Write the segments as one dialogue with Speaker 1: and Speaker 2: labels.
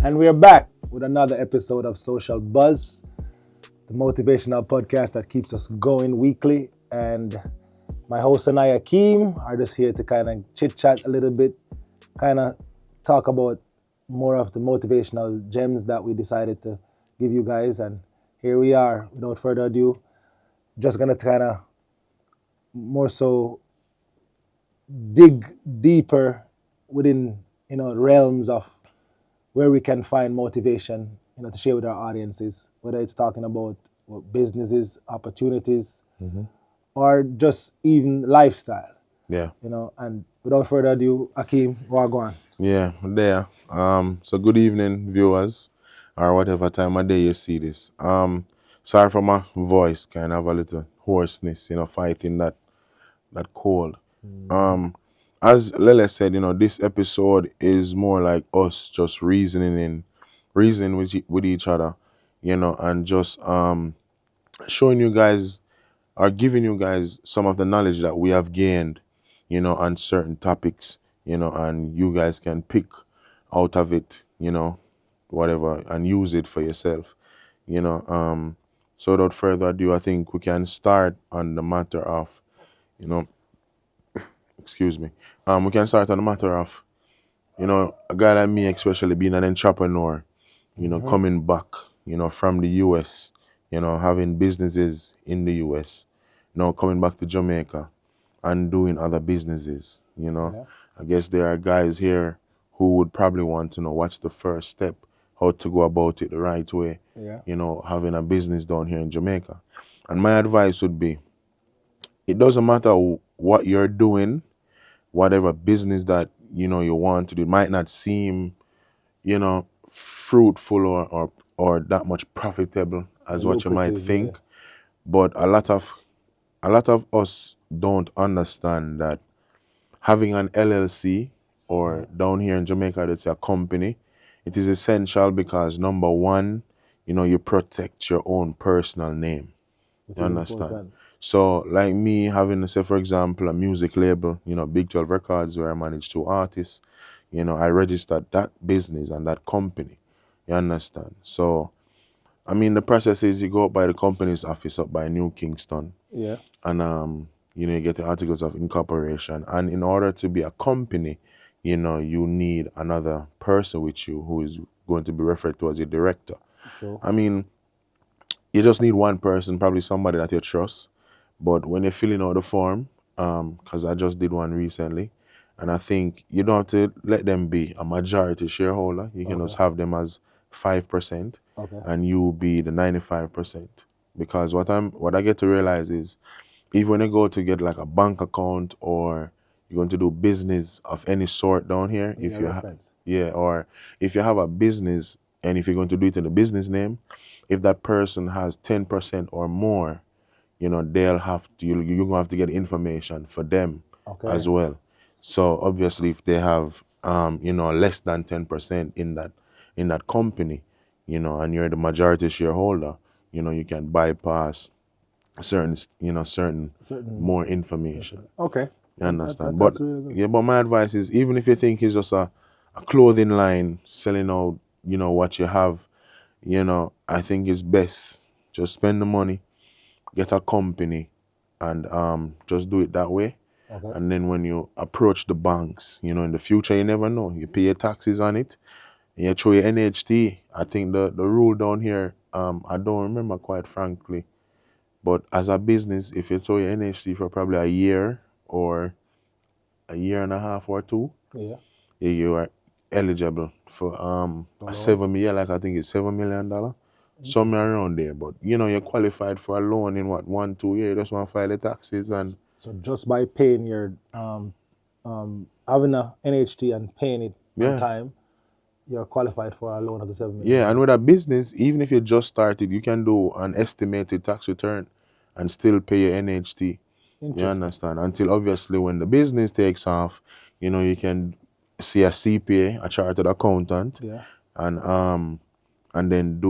Speaker 1: And we're back with another episode of Social Buzz, the motivational podcast that keeps us going weekly. And my host and I, Akim, are just here to kind of chit chat a little bit, kind of talk about more of the motivational gems that we decided to give you guys. And here we are. Without further ado, just gonna kind of more so dig deeper within realms of where we can find motivation, to share with our audiences, whether it's talking about businesses, opportunities, or just even lifestyle.
Speaker 2: Yeah.
Speaker 1: And without further ado, Akim, Wagwan.
Speaker 2: Yeah, there. So good evening, viewers, or whatever time of day you see this. Sorry for my voice, kind of a little hoarseness, fighting that cold. As Lele said, this episode is more like us just reasoning with each other, and just showing you guys are giving you guys some of the knowledge that we have gained, on certain topics, and you guys can pick out of it, whatever, and use it for yourself, you know. So without further ado, I think we can start on the matter of, you know, excuse me. We can start on the matter of, a guy like me, especially being an entrepreneur, coming back, from the US, having businesses in the US, coming back to Jamaica and doing other businesses,
Speaker 1: Yeah.
Speaker 2: I guess there are guys here who would probably want to know what's the first step, how to go about it the right way,
Speaker 1: Yeah.
Speaker 2: having a business down here in Jamaica. And my advice would be, it doesn't matter what you're doing, whatever business that, you want to do, it might not seem, fruitful or that much profitable as what you might
Speaker 1: Lucrative, yeah.
Speaker 2: think. But a lot of us don't understand that having an LLC or down here in Jamaica, it's a company, it is essential because number one, you protect your own personal name.
Speaker 1: Which
Speaker 2: You
Speaker 1: is
Speaker 2: understand?
Speaker 1: important.
Speaker 2: So like me having, say for example, a music label, Big 12 Records, where I manage two artists, I registered that business and that company. You understand? So I mean, the process is you go up by the company's office up by New Kingston,
Speaker 1: Yeah.
Speaker 2: and you get the articles of incorporation. And in order to be a company, you need another person with you who is going to be referred to as a director.
Speaker 1: True.
Speaker 2: I mean, you just need one person, probably somebody that you trust. But when you're filling out the form, because I just did one recently, and I think you don't have to let them be a majority shareholder. You can just
Speaker 1: Okay.
Speaker 2: have them as 5%,
Speaker 1: Okay.
Speaker 2: and you be the 95%. Because what I get to realize is, even when you go to get like a bank account or you're going to do business of any sort down here,
Speaker 1: Yeah, reference.
Speaker 2: or if you have a business and if you're going to do it in a business name, if that person has 10% or more, they'll have to, you're going to have to get information for them
Speaker 1: Okay.
Speaker 2: as well. So obviously if they have, less than 10% in that company, and you're the majority shareholder, you can bypass certain
Speaker 1: Certain.
Speaker 2: more information.
Speaker 1: Okay.
Speaker 2: You understand? But
Speaker 1: That's really good.
Speaker 2: yeah, but my advice is, even if you think it's just a clothing line selling out, what you have, I think it's best just spend the money, get a company, and just do it that way.
Speaker 1: Okay.
Speaker 2: And then when you approach the banks, in the future, you never know. You pay your taxes on it, and you throw your NHT. I think the rule down here, I don't remember quite frankly, but as a business, if you throw your NHT for probably a year or a year and a half or two,
Speaker 1: Yeah.
Speaker 2: you are eligible for
Speaker 1: So
Speaker 2: a
Speaker 1: loan.
Speaker 2: 7 million, like I think it's $7 million, somewhere
Speaker 1: Interesting.
Speaker 2: around there. But you're qualified for a loan in what, 1 2 years. You just want to file the taxes and
Speaker 1: So just by paying your having a NHT and paying it on
Speaker 2: yeah.
Speaker 1: time, you're qualified for a loan of the 7 million.
Speaker 2: Yeah, and with a business, even if you just started, you can do an estimated tax return and still pay your NHT. You
Speaker 1: Interesting.
Speaker 2: understand? Until obviously when the business takes off, you can see a CPA, a chartered accountant,
Speaker 1: Yeah.
Speaker 2: and then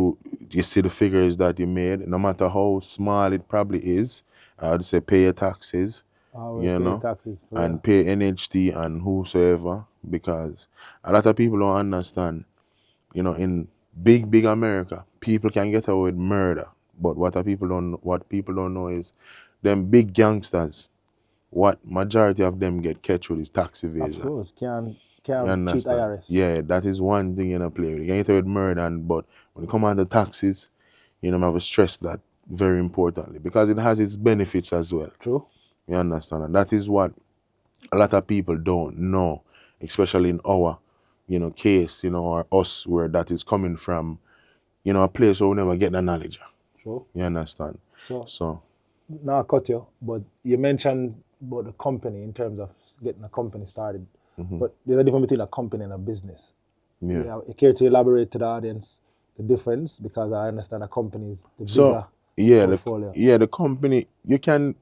Speaker 2: you see the figures that you made, no matter how small it probably is. I would say pay your taxes,
Speaker 1: Always
Speaker 2: you
Speaker 1: pay
Speaker 2: know,
Speaker 1: taxes for
Speaker 2: and
Speaker 1: real.
Speaker 2: pay NHT and whosoever, because a lot of people don't understand. in big America, people can get away with murder. But what people don't know is them big gangsters, what majority of them get catch with is tax
Speaker 1: Of
Speaker 2: evasion.
Speaker 1: course,
Speaker 2: You
Speaker 1: can cheat
Speaker 2: understand?
Speaker 1: IRS.
Speaker 2: Yeah, that is one thing in a play. You can get away with murder, but when it comes on to taxes, I have to stress that very importantly because it has its benefits as well.
Speaker 1: True.
Speaker 2: You understand? And that is what a lot of people don't know, especially in our, case, or us where that is coming from, a place where we never get the knowledge.
Speaker 1: True.
Speaker 2: You understand?
Speaker 1: So
Speaker 2: So
Speaker 1: now I cut you, but you mentioned about the company in terms of getting a company started. But there's a difference between a company and a business.
Speaker 2: yeah.
Speaker 1: You care to elaborate to the audience the difference because I understand a company is the
Speaker 2: So
Speaker 1: bigger
Speaker 2: yeah,
Speaker 1: portfolio.
Speaker 2: the company you can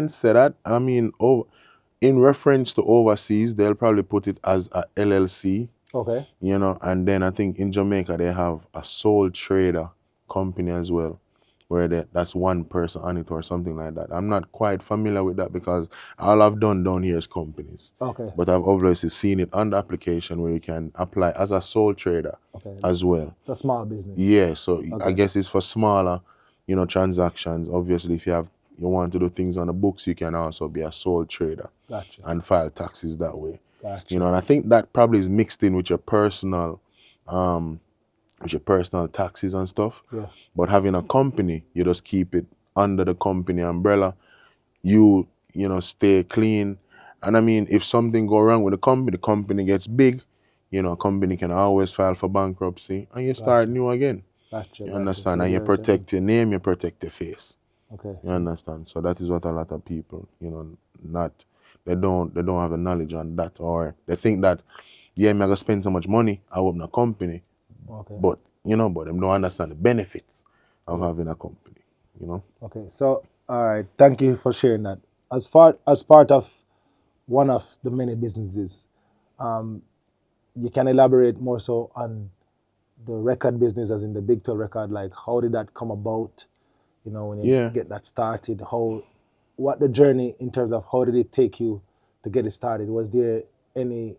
Speaker 2: say that. I mean, in reference to overseas, they'll probably put it as a LLC,
Speaker 1: Okay.
Speaker 2: and then I think in Jamaica they have a sole trader company as well, where that's one person on it or something like that. I'm not quite familiar with that because all I've done down here is companies,
Speaker 1: Okay.
Speaker 2: but I've obviously seen it on the application where you can apply as a sole trader
Speaker 1: Okay.
Speaker 2: as well.
Speaker 1: It's a small business.
Speaker 2: Yeah, so I
Speaker 1: Okay.
Speaker 2: guess it's for smaller, transactions. Obviously, if you want to do things on the books, you can also be a sole trader
Speaker 1: Gotcha.
Speaker 2: and file taxes that way.
Speaker 1: Gotcha.
Speaker 2: And I think that probably is mixed in um, with your personal taxes and stuff.
Speaker 1: Yeah.
Speaker 2: But having a company, you just keep it under the company umbrella. Stay clean. And I mean, if something go wrong with the company gets big, a company can always file for bankruptcy and you start
Speaker 1: Gotcha.
Speaker 2: new again.
Speaker 1: Gotcha.
Speaker 2: You
Speaker 1: Gotcha.
Speaker 2: understand?
Speaker 1: So
Speaker 2: And you
Speaker 1: there's a
Speaker 2: protect your name, you protect your face.
Speaker 1: okay.
Speaker 2: You understand? So that is what a lot of people, not they don't have the knowledge on that, or they think that yeah, I'm gonna spend so much money, I open a company,
Speaker 1: Okay.
Speaker 2: but them don't understand the benefits of
Speaker 1: Yeah.
Speaker 2: having a company.
Speaker 1: Okay. So all right. Thank you for sharing that. As part of one of the many businesses, you can elaborate more so on the record business, as in the Big 12 record. Like, how did that come about? When you
Speaker 2: Yeah.
Speaker 1: get that started, what the journey in terms of how did it take you to get it started? Was there any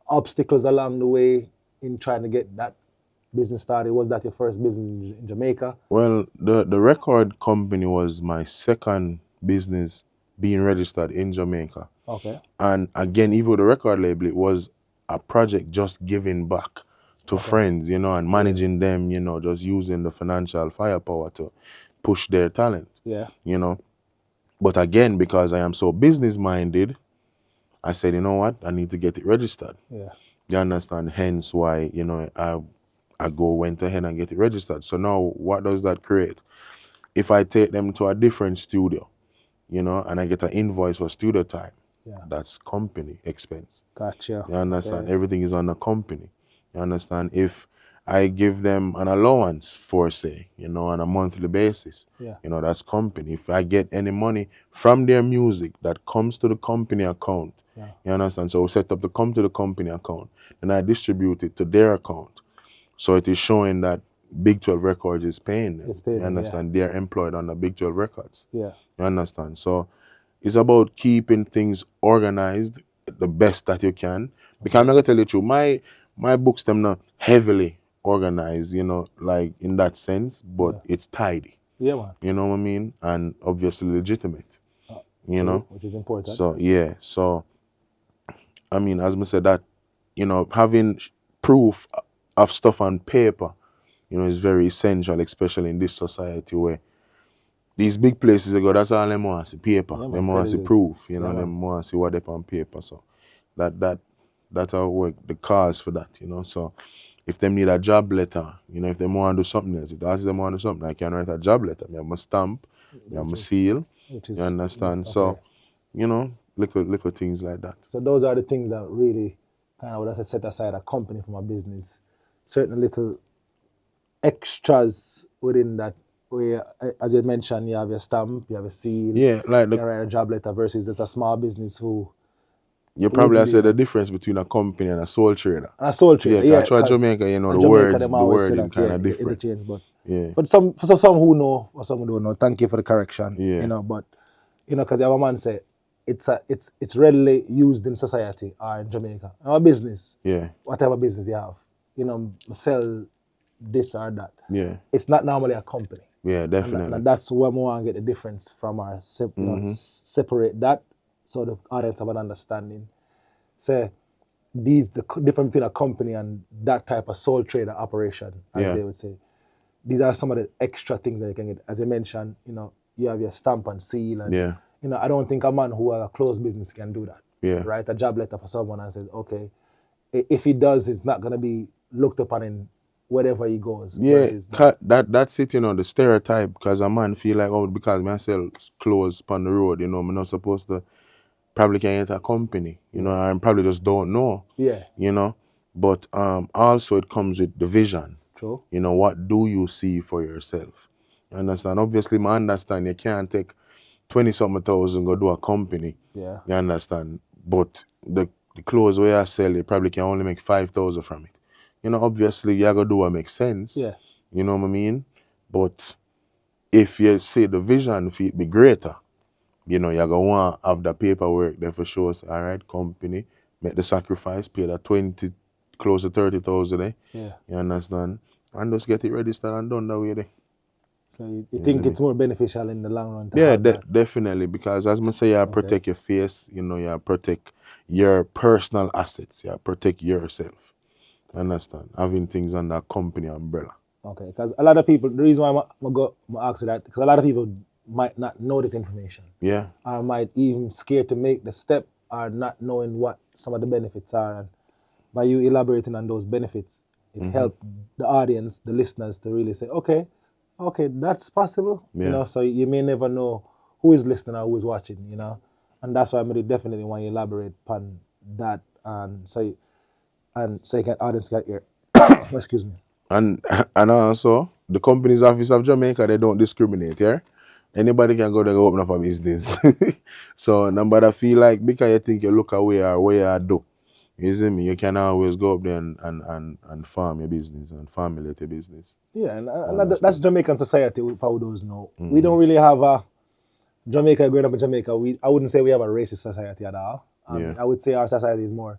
Speaker 1: obstacles along the way in trying to get that business started? Was that your first business in Jamaica?
Speaker 2: Well, the record company was my second business being registered in Jamaica.
Speaker 1: Okay.
Speaker 2: And again, even with the record label, it was a project just giving back to
Speaker 1: Okay.
Speaker 2: friends, and managing them, just using the financial firepower to push their talent,
Speaker 1: Yeah.
Speaker 2: But again, because I am so business minded, I said, you know what, I need to get it registered.
Speaker 1: Yeah.
Speaker 2: You understand? Hence why, I went ahead and get it registered. So now what does that create? If I take them to a different studio, and I get an invoice for studio time,
Speaker 1: Yeah.
Speaker 2: that's company expense.
Speaker 1: Gotcha.
Speaker 2: You understand?
Speaker 1: Okay.
Speaker 2: Everything is on the company. You understand? If I give them an allowance for say, on a monthly basis,
Speaker 1: Yeah.
Speaker 2: that's company. If I get any money from their music that comes to the company account,
Speaker 1: Yeah.
Speaker 2: you understand? So we set up the come to the company account, and I distribute it to their account. So it is showing that Big 12 Records is paying them.
Speaker 1: It's paying
Speaker 2: You
Speaker 1: them, yeah.
Speaker 2: understand? They're employed on the Big 12 Records.
Speaker 1: Yeah.
Speaker 2: You understand? So it's about keeping things organized the best that you can. Because I'm not gonna tell you the truth, my books them not heavily organized, like in that sense, but
Speaker 1: Yeah.
Speaker 2: it's tidy.
Speaker 1: Yeah, man.
Speaker 2: You know what I mean? And obviously legitimate. You
Speaker 1: True,
Speaker 2: know?
Speaker 1: which is important.
Speaker 2: So yeah. So I mean, as I said that, having proof of stuff on paper, is very essential, especially in this society where these big places they go, that's all them want to see paper.
Speaker 1: Yeah, man.
Speaker 2: Them want to see
Speaker 1: Credited.
Speaker 2: proof,
Speaker 1: Yeah,
Speaker 2: them
Speaker 1: man.
Speaker 2: want to see what they on paper. So that's how it work, the cause for that. So if them need a job letter, if they want to do something else, if them want to do something, I can write a job letter. I have my stamp, I have my
Speaker 1: Which is
Speaker 2: seal,
Speaker 1: which
Speaker 2: you
Speaker 1: is
Speaker 2: understand?
Speaker 1: okay.
Speaker 2: So, little things like that.
Speaker 1: So those are the things that really kind of, would I say, set aside a company from a business. Certain little extras within that, where, as you mentioned, you have your stamp, you have a seal,
Speaker 2: Yeah, like
Speaker 1: you write a job letter, versus just a small business who
Speaker 2: you probably
Speaker 1: wouldn't
Speaker 2: have
Speaker 1: be
Speaker 2: said the difference between a company and a sole trader.
Speaker 1: and a sole
Speaker 2: Yeah,
Speaker 1: trader. Yeah,
Speaker 2: because try
Speaker 1: because
Speaker 2: Jamaica,
Speaker 1: in
Speaker 2: the
Speaker 1: Jamaica
Speaker 2: words,
Speaker 1: them
Speaker 2: the
Speaker 1: always say
Speaker 2: wording
Speaker 1: that, yeah,
Speaker 2: kind of different.
Speaker 1: interchange. But
Speaker 2: Yeah,
Speaker 1: for some who know or some who don't know, thank you for the correction.
Speaker 2: yeah,
Speaker 1: But because our man say it's readily used in society or in Jamaica. Our business,
Speaker 2: yeah,
Speaker 1: whatever business you have, sell this or that.
Speaker 2: Yeah.
Speaker 1: It's not normally a company.
Speaker 2: Yeah, definitely.
Speaker 1: And that's where we want to get the difference from our, separate that so the audience have an understanding. Say, the difference between a company and that type of sole trader operation, as
Speaker 2: Yeah.
Speaker 1: they would say. These are some of the extra things that you can get. As I mentioned, you have your stamp and seal. And,
Speaker 2: Yeah.
Speaker 1: I don't think a man who has a closed business can do that.
Speaker 2: Yeah.
Speaker 1: Write a job letter for someone and say, okay, if he does, it's not going to be looked upon in wherever he goes.
Speaker 2: Yeah,
Speaker 1: versus that.
Speaker 2: that's it, the stereotype, because a man feel like, oh, because I sell clothes on the road, I'm not supposed to probably can enter a company, I probably just don't know,
Speaker 1: Yeah,
Speaker 2: but also it comes with the vision.
Speaker 1: true.
Speaker 2: What do you see for yourself? You understand? Obviously, I understand you can't take 20-something thousand go do a company.
Speaker 1: Yeah.
Speaker 2: You understand? But the clothes where I sell, you probably can only make 5,000 from it. Obviously, you gotta do what makes sense.
Speaker 1: Yeah.
Speaker 2: You know what I mean? But if you say the vision for it be greater, you're gonna want to have the paperwork there for sure. Say, all right, company, make the sacrifice, pay that 20, close to 30,000 eh?
Speaker 1: Yeah.
Speaker 2: You understand? And just get it registered and done that way there.
Speaker 1: So you think it's more beneficial in the long run to
Speaker 2: Yeah,
Speaker 1: have that?
Speaker 2: definitely. Because as I say, you protect your face, you protect your personal assets, you protect yourself. Understand? Having things under a company umbrella.
Speaker 1: Okay, because a lot of people, the reason why I'm asking that, because a lot of people might not know this information.
Speaker 2: Yeah.
Speaker 1: Or might even scared to make the step or not knowing what some of the benefits are. And by you elaborating on those benefits, it helped the audience, the listeners, to really say, okay, that's possible.
Speaker 2: Yeah.
Speaker 1: So you may never know who is listening or who is watching, And that's why I definitely want you to elaborate upon that, and so you can audience get here. Excuse me.
Speaker 2: And also, the Companies Office of Jamaica, they don't discriminate, yeah? Anybody can go there and open up a business. So, nobody feel like, because you think you look away or where you do, you see me, you can always go up there and farm your business and formulate your business.
Speaker 1: Yeah, and that's Jamaican society, for those know. We don't really have a Jamaica, growing up in Jamaica, I wouldn't say we have a racist society at all. I would say our society is more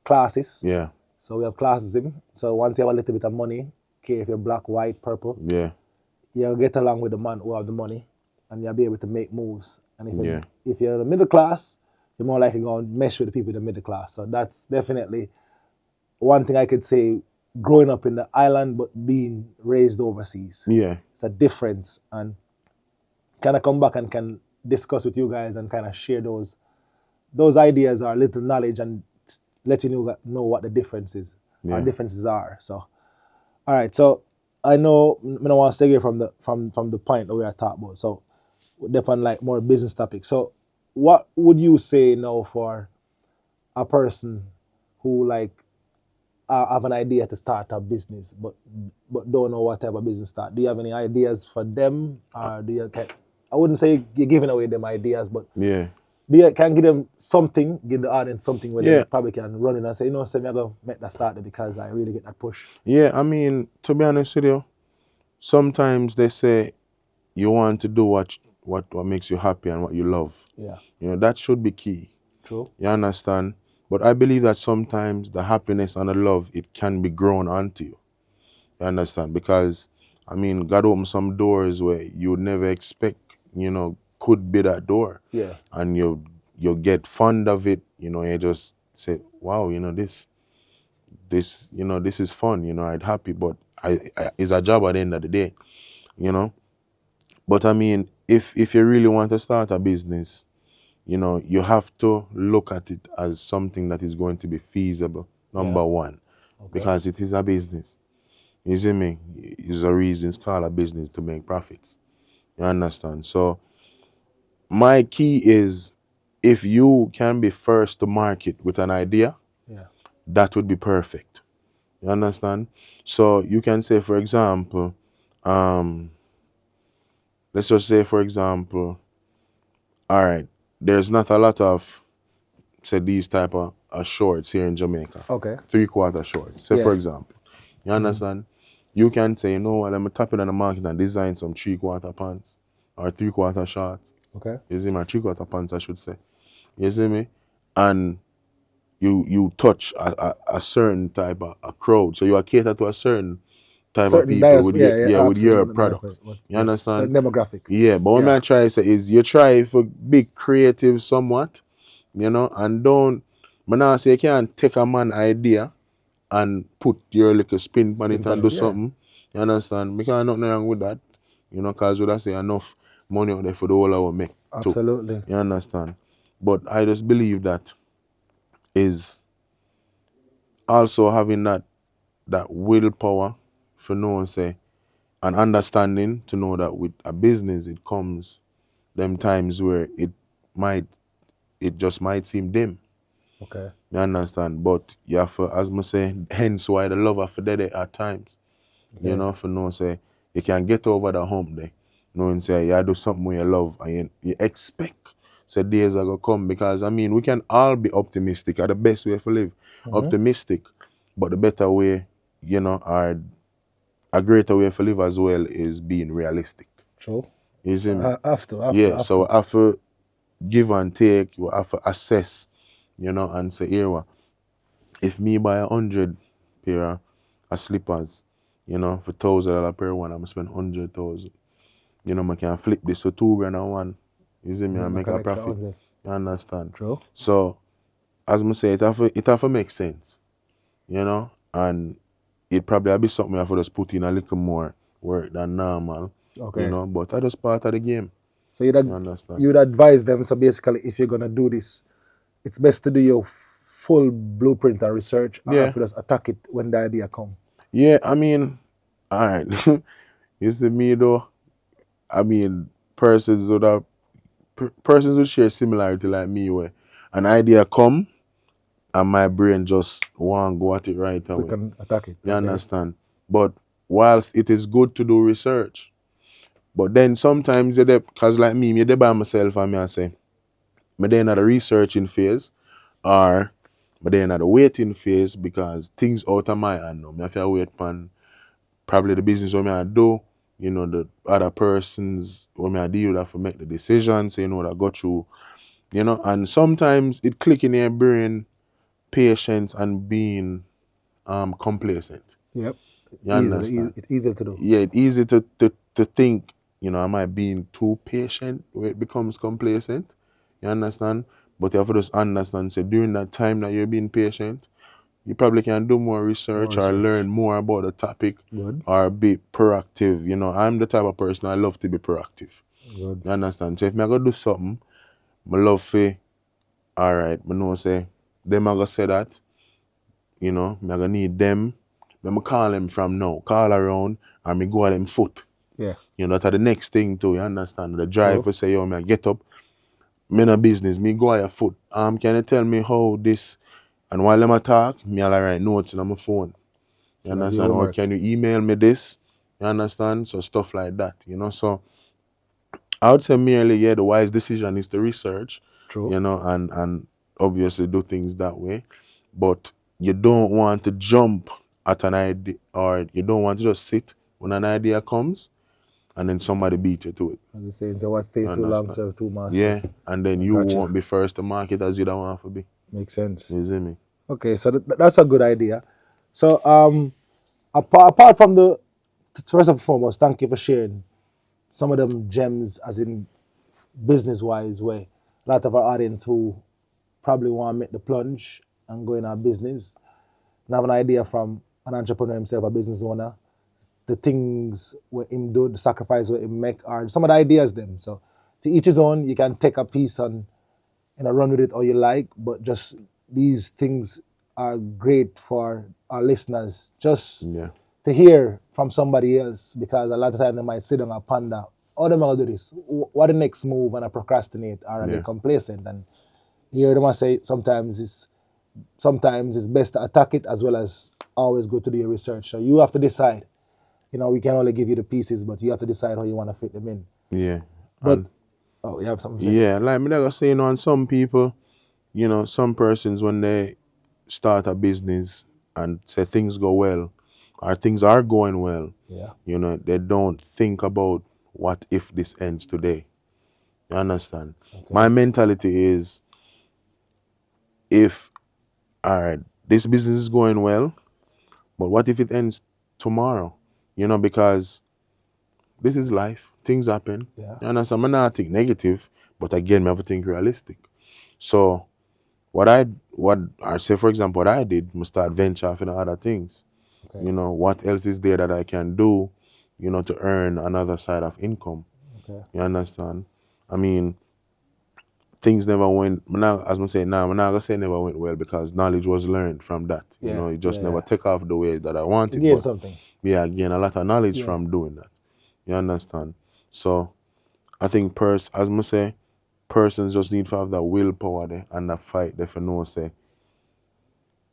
Speaker 1: classist.
Speaker 2: Yeah.
Speaker 1: So we have classism. So once you have a little bit of money, care if you're black, white, purple,
Speaker 2: Yeah.
Speaker 1: you'll get along with the man who have the money, and you'll be able to make moves. And if you're the middle class, you're more likely going to mesh with the people in the middle class. So that's definitely one thing I could say, growing up in the island but being raised overseas.
Speaker 2: Yeah.
Speaker 1: It's a difference. And kind of come back and can discuss with you guys and kind of share those ideas or little knowledge and let you know what the differences are. So, all right. So I know I don't want to stay here from the point that we are talking about. So, depend like more business topics. So, what would you say now for a person who like have an idea to start a business but don't know what type of business start? Do you have any ideas for them, or do you? I wouldn't say you're giving away them ideas, but
Speaker 2: Yeah.
Speaker 1: you can give them something, give the audience something where they probably can run in and say, send me, I'm going to make that start there because I really get that push.
Speaker 2: Yeah, I mean, to be honest with you, sometimes they say you want to do what makes you happy and what you love.
Speaker 1: Yeah.
Speaker 2: That should be key.
Speaker 1: True.
Speaker 2: You understand? But I believe that sometimes the happiness and the love, it can be grown onto you. You understand? Because, I mean, God opened some doors where you would never expect, could be that door.
Speaker 1: Yeah.
Speaker 2: And you get fond of it, you just say, wow, this is fun, I'd happy, but it's a job at the end of the day, But I mean, if you really want to start a business, you have to look at it as something that is going to be feasible, number one, because it is a business. You see me? It's a reason it's called a business, to make profits. You understand? So my key is, if you can be first to market with an idea, that would be perfect. You understand? So you can say, for example, let's just say, for example, all right, there's not a lot of, say, these type of shorts here in Jamaica.
Speaker 1: Okay.
Speaker 2: 3/4 shorts. Say, for example. You understand? You can say, let me tap it on the market and design some 3/4 pants or 3/4 shorts.
Speaker 1: Okay.
Speaker 2: You see my 3/4 pants, I should say. You see me? And you touch a certain type of a crowd. So you are cater to a certain type of
Speaker 1: Certain
Speaker 2: people with
Speaker 1: diaspora,
Speaker 2: your
Speaker 1: yeah,
Speaker 2: yeah
Speaker 1: yeah,
Speaker 2: with your
Speaker 1: absolutely.
Speaker 2: product.
Speaker 1: But
Speaker 2: You
Speaker 1: yes,
Speaker 2: understand?
Speaker 1: certain demographic.
Speaker 2: Yeah, but what
Speaker 1: Yeah,
Speaker 2: I try to say is you try for big creative somewhat, and don't man not say you can't take a man idea and put your little spin on
Speaker 1: spin
Speaker 2: it
Speaker 1: on
Speaker 2: and
Speaker 1: it.
Speaker 2: do
Speaker 1: Yeah,
Speaker 2: something. You understand? Because nothing wrong with that. Cause would I say enough money out there for the whole of make too.
Speaker 1: absolutely.
Speaker 2: You understand? But I just believe that is also having that willpower for no one say and understanding to know that with a business it comes them times where it just might seem dim.
Speaker 1: Okay,
Speaker 2: You understand? But you have to, as I say, hence why the love of dead at times.
Speaker 1: okay,
Speaker 2: For no say you can get over the hump there. Knowing say you do something with your love and you expect say days are gonna come because I mean we can all be optimistic are the best way to live.
Speaker 1: mm-hmm.
Speaker 2: Optimistic. But the better way, or a greater way to live as well is being realistic.
Speaker 1: True.
Speaker 2: You see me?
Speaker 1: After,
Speaker 2: Yeah, so
Speaker 1: after.
Speaker 2: I have to give and take, you have to assess, and say, here, if me buy 100 pair of slippers, for $1,000 per one, I'm gonna spend 100,000. I can flip this to 2 grand and one. You see me? And
Speaker 1: Make
Speaker 2: make
Speaker 1: an
Speaker 2: a
Speaker 1: extra
Speaker 2: profit.
Speaker 1: 100.
Speaker 2: You understand?
Speaker 1: True.
Speaker 2: So, as I say, it have to make sense, and it probably have be something I have to just put in a little more work than normal,
Speaker 1: Okay.
Speaker 2: but that is part of the game.
Speaker 1: So you'd
Speaker 2: You understand?
Speaker 1: you'd advise them. So basically, if you're gonna do this, it's best to do your full blueprint and research, or
Speaker 2: Yeah.
Speaker 1: if you just attack it when the idea come.
Speaker 2: Yeah, I mean, all right. You see me though. I mean, persons would share similarity like me where an idea come and my brain just want go at it right
Speaker 1: We
Speaker 2: away.
Speaker 1: can attack it.
Speaker 2: You
Speaker 1: Okay.
Speaker 2: understand? But whilst it is good to do research, but then sometimes you cause like me dey by myself and me I say, me dey in the researching phase or me dey in the waiting phase because things out of my hand now. Me have to wait pan probably the business what me I do, the other persons what me I deal with have to make the decision, so that got you, and sometimes it click in your brain patience and being complacent.
Speaker 1: Yep.
Speaker 2: You
Speaker 1: Easy.
Speaker 2: understand?
Speaker 1: It's easy to do.
Speaker 2: Yeah, it's easy to think, am I being too patient where it becomes complacent? You understand? But you have to just understand, so during that time that you're being patient, you probably can do more
Speaker 1: More
Speaker 2: research or
Speaker 1: research.
Speaker 2: learn more about the topic
Speaker 1: Good.
Speaker 2: or be proactive. I'm the type of person I love to be proactive.
Speaker 1: Good.
Speaker 2: You understand? So if I go do something, I love to, all right, I know say, them I go say that, I gonna need them. Then I call them from now, call around, and me go at them foot.
Speaker 1: Yeah.
Speaker 2: That's the next thing too, you understand? The
Speaker 1: True.
Speaker 2: driver say, yo, me I get up, me no business, me go at your foot. Can you tell me how this? And while them a talk, me I'll write notes on my phone. You
Speaker 1: So that do your
Speaker 2: understand? Or
Speaker 1: homework.
Speaker 2: can you email me this? You understand? So stuff like that, So I would say merely, yeah, the wise decision is to research,
Speaker 1: True.
Speaker 2: and obviously do things that way. But you don't want to jump at an idea, or you don't want to just sit when an idea comes and then somebody beat you to it.
Speaker 1: As you say, so what
Speaker 2: You
Speaker 1: stays too long
Speaker 2: understand?
Speaker 1: serve two masters.
Speaker 2: Yeah, and then
Speaker 1: I
Speaker 2: you
Speaker 1: gotcha.
Speaker 2: won't be first to market as you don't want to be.
Speaker 1: Makes sense.
Speaker 2: You see me?
Speaker 1: Okay, so that's a good idea. So apart from the first and foremost, thank you for sharing some of them gems, as in business wise, where a lot of our audience who probably want to make the plunge and go in our business and have an idea from an entrepreneur himself, a business owner, the things where him do, the sacrifice where him make, are some of the ideas them. So to each his own, you can take a piece and run with it all you like, but just these things are great for our listeners just
Speaker 2: Yeah.
Speaker 1: to hear from somebody else, because a lot of time they might sit down and ponder, oh, them gonna do this, what the next move, and I procrastinate or I
Speaker 2: Yeah.
Speaker 1: get complacent. And you hear them say sometimes it's best to attack it as well as always go to do your research. So you have to decide. We can only give you the pieces, but you have to decide how you want to fit them in.
Speaker 2: Yeah.
Speaker 1: But
Speaker 2: And
Speaker 1: oh, you have something to say?
Speaker 2: yeah, like me like I say, on some people, some persons when they start a business and say things go well or things are going well,
Speaker 1: Yeah.
Speaker 2: they don't think about what if this ends today. You understand?
Speaker 1: Okay.
Speaker 2: My mentality is if all right, this business is going well, but what if it ends tomorrow? Because this is life. Things happen.
Speaker 1: Yeah.
Speaker 2: You understand? I'm not think negative, but again, I have to think realistic. So what I say, for example, what I did, I start venture off in other things.
Speaker 1: Okay.
Speaker 2: What else is there that I can do, to earn another side of income?
Speaker 1: Okay.
Speaker 2: You understand? I mean, things never went. Now, as I say now, I'm not gonna say never went well because knowledge was learned from that.
Speaker 1: Yeah.
Speaker 2: It just
Speaker 1: Yeah.
Speaker 2: never
Speaker 1: Yeah.
Speaker 2: take off the way that I wanted.
Speaker 1: Again,
Speaker 2: But
Speaker 1: something.
Speaker 2: yeah, I gain a lot of knowledge
Speaker 1: Yeah.
Speaker 2: from doing that. You understand? So I think as I say, persons just need to have that willpower there and that fight there for no say.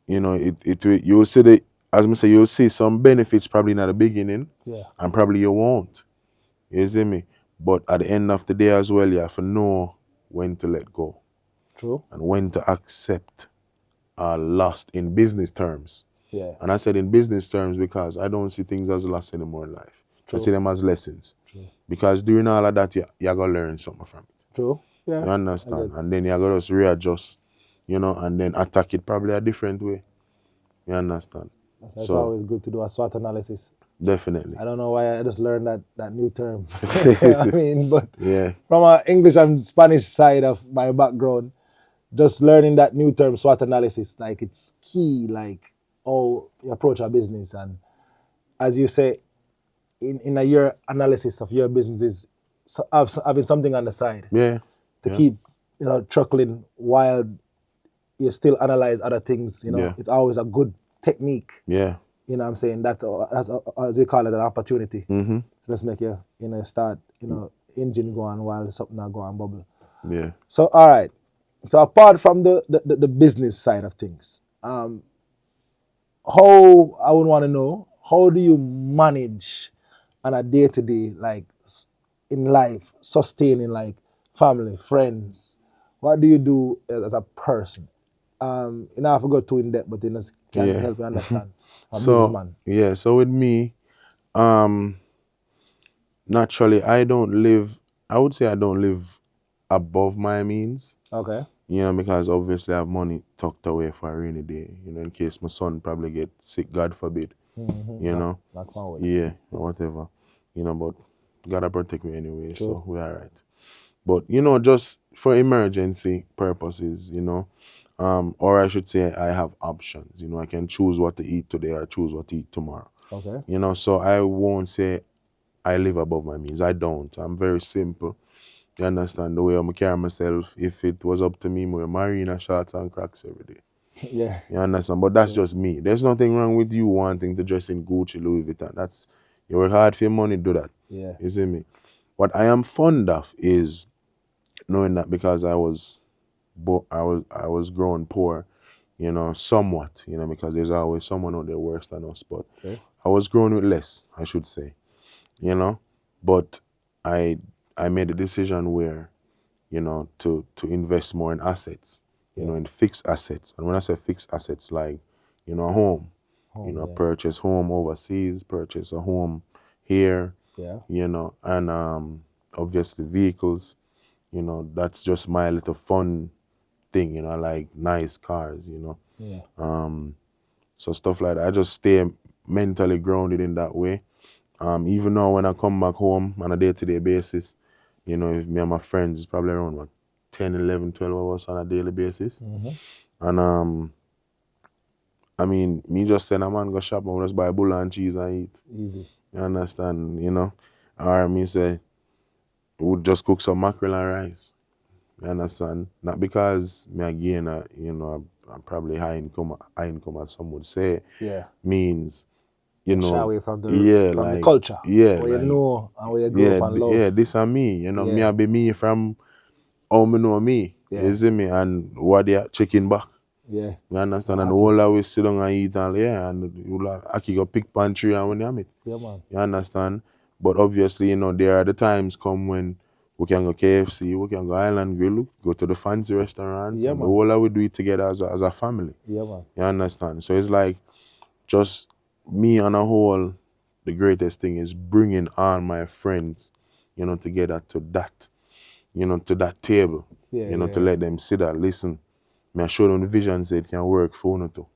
Speaker 2: You'll see as I say, you'll see some benefits probably in the beginning,
Speaker 1: Yeah.
Speaker 2: and probably you won't. You see me? But at the end of the day as well, you have to know when to let go
Speaker 1: True.
Speaker 2: and when to accept loss in business terms.
Speaker 1: Yeah.
Speaker 2: And I said in business terms because I don't see things as loss anymore in life. I see
Speaker 1: True.
Speaker 2: them as lessons.
Speaker 1: True.
Speaker 2: Because during all of that, you're going to learn something from it.
Speaker 1: True. Yeah.
Speaker 2: You
Speaker 1: I
Speaker 2: understand?
Speaker 1: get.
Speaker 2: And then you're going to just readjust, and then attack it probably a different way. You understand?
Speaker 1: That's
Speaker 2: So,
Speaker 1: always good to do a SWOT analysis.
Speaker 2: definitely.
Speaker 1: I don't know why I just learned that new term. I mean, but
Speaker 2: Yeah.
Speaker 1: from an English and Spanish side of my background, just learning that new term SWOT analysis, like it's key, like how you approach a business. And as you say, in a year analysis of your business is having something on the side
Speaker 2: Yeah.
Speaker 1: to
Speaker 2: Yeah.
Speaker 1: keep, truckling while you still analyze other things.
Speaker 2: Yeah.
Speaker 1: It's always a good technique.
Speaker 2: Yeah.
Speaker 1: You know what I'm saying? That as you call it, an opportunity.
Speaker 2: Mm-hmm.
Speaker 1: Just make you, start, engine going while something not going bubble.
Speaker 2: Yeah.
Speaker 1: So, all right. So apart from the business side of things, how I would want to know, how do you manage on a day to day, like in life, sustaining like family, friends? What do you do as a person? I forgot too in depth, but it just can
Speaker 2: Yeah.
Speaker 1: help you understand. A
Speaker 2: So,
Speaker 1: businessman.
Speaker 2: yeah. So with me, um, naturally, I would say I don't live above my means,
Speaker 1: Okay.
Speaker 2: because obviously I have money tucked away for a rainy day, in case my son probably get sick, God forbid, you know.
Speaker 1: Knock forward.
Speaker 2: Yeah, or whatever, but gotta protect me anyway,
Speaker 1: True.
Speaker 2: so we're all right. But, just for emergency purposes, or I should say I have options, I can choose what to eat today or choose what to eat tomorrow,
Speaker 1: Okay.
Speaker 2: so I won't say I live above my means. I don't. I'm very simple. You understand the way I'm carry myself. If it was up to me, I would marry in a shorts and cracks every day.
Speaker 1: Yeah.
Speaker 2: You understand? But that's just me. There's nothing wrong with you wanting to dress in Gucci, Louis Vuitton. That's you work hard for your money, do that.
Speaker 1: Yeah.
Speaker 2: You see me? What I am fond of is knowing that because I was growing poor, somewhat, because there's always someone out there worse than us. But
Speaker 1: True.
Speaker 2: I was growing with less, I should say. But I I made a decision where, to invest more in assets,
Speaker 1: Yeah.
Speaker 2: in fixed assets. And when I say fixed assets, like, a home,
Speaker 1: Home. Yeah.
Speaker 2: purchase home overseas, purchase a home here,
Speaker 1: Yeah.
Speaker 2: and obviously vehicles, that's just my little fun thing, like nice cars,
Speaker 1: Yeah.
Speaker 2: so stuff like that. I just stay mentally grounded in that way. Even now when I come back home on a day-to-day basis, if me and my friends, it's probably around what, 10, 11, 12 hours on a daily basis. And I mean, me just send a man go shop and just buy bull and cheese and eat.
Speaker 1: Easy.
Speaker 2: You understand, Or me say, we would just cook some mackerel and rice. You understand? Not because me again, I'm probably high income as some would say,
Speaker 1: Yeah.
Speaker 2: means,
Speaker 1: Shy away from
Speaker 2: yeah,
Speaker 1: the
Speaker 2: like,
Speaker 1: culture.
Speaker 2: yeah,
Speaker 1: Where you
Speaker 2: like,
Speaker 1: know and where you grew up and love.
Speaker 2: yeah, this and me, me
Speaker 1: Yeah.
Speaker 2: I be me from how me know me,
Speaker 1: Yeah.
Speaker 2: you see me, and what they are checking back.
Speaker 1: Yeah.
Speaker 2: You understand? And
Speaker 1: Aki.
Speaker 2: all always sit down and eat and yeah, and you like Aki go pick pantry and when you have it.
Speaker 1: Yeah, man.
Speaker 2: You understand? But obviously, there are the times come when we can go KFC, we can go Island Grill, go to the fancy restaurants,
Speaker 1: Yeah,
Speaker 2: and
Speaker 1: man.
Speaker 2: all we do it together as a family.
Speaker 1: Yeah, man.
Speaker 2: You understand? So it's like just me on a whole, the greatest thing is bringing all my friends, together to that, to that table,
Speaker 1: Yeah.
Speaker 2: to let them sit there, listen, Me I show them the vision so it can work for you too.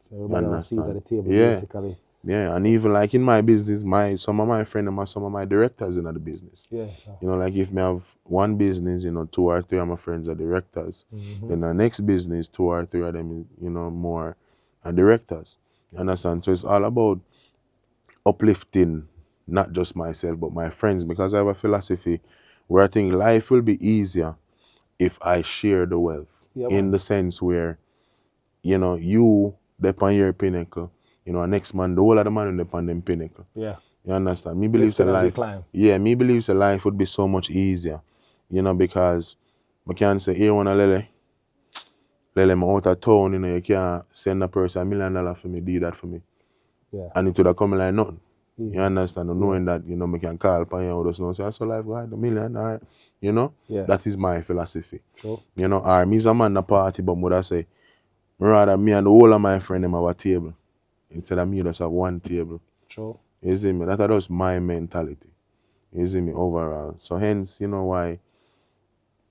Speaker 1: So
Speaker 2: You
Speaker 1: everybody have a seat at
Speaker 2: understand?
Speaker 1: the table,
Speaker 2: Yeah.
Speaker 1: basically.
Speaker 2: Yeah. And even like in my business, some of my friends and some of my directors in the business.
Speaker 1: Yeah, sure.
Speaker 2: You know, like if me have one business, you know, two or three of my friends are directors.
Speaker 1: Mm-hmm.
Speaker 2: Then the next business, two or three of them, you know, more are directors. You understand? So it's all about uplifting not just myself but my friends, because I have a philosophy where I think life will be easier if I share the wealth.
Speaker 1: Yeah,
Speaker 2: In
Speaker 1: man.
Speaker 2: the sense where, you know, you depend on your pinnacle, you know, next man, the whole of the man depend on them pinnacle.
Speaker 1: Yeah.
Speaker 2: You understand? Me believes a
Speaker 1: Lifting as we
Speaker 2: life.
Speaker 1: climb.
Speaker 2: Yeah, me believes a life would be so much easier. You know, because I can say, here one lele me out of town, you know, you can't send a person $1 million for me, do that for me.
Speaker 1: Yeah.
Speaker 2: And it would have come like nothing.
Speaker 1: Easy.
Speaker 2: You understand? Knowing that, you know, me can call upon you, just know, say, I saw life go ahead, $1 million, all right. You know?
Speaker 1: Yeah.
Speaker 2: That is my philosophy.
Speaker 1: True.
Speaker 2: You know, or me's a man a party, but would I say, rather me and the whole of my friend them have a table. Instead of me just have one table.
Speaker 1: True.
Speaker 2: You see me? That's just my mentality. You see me overall. So hence, you know why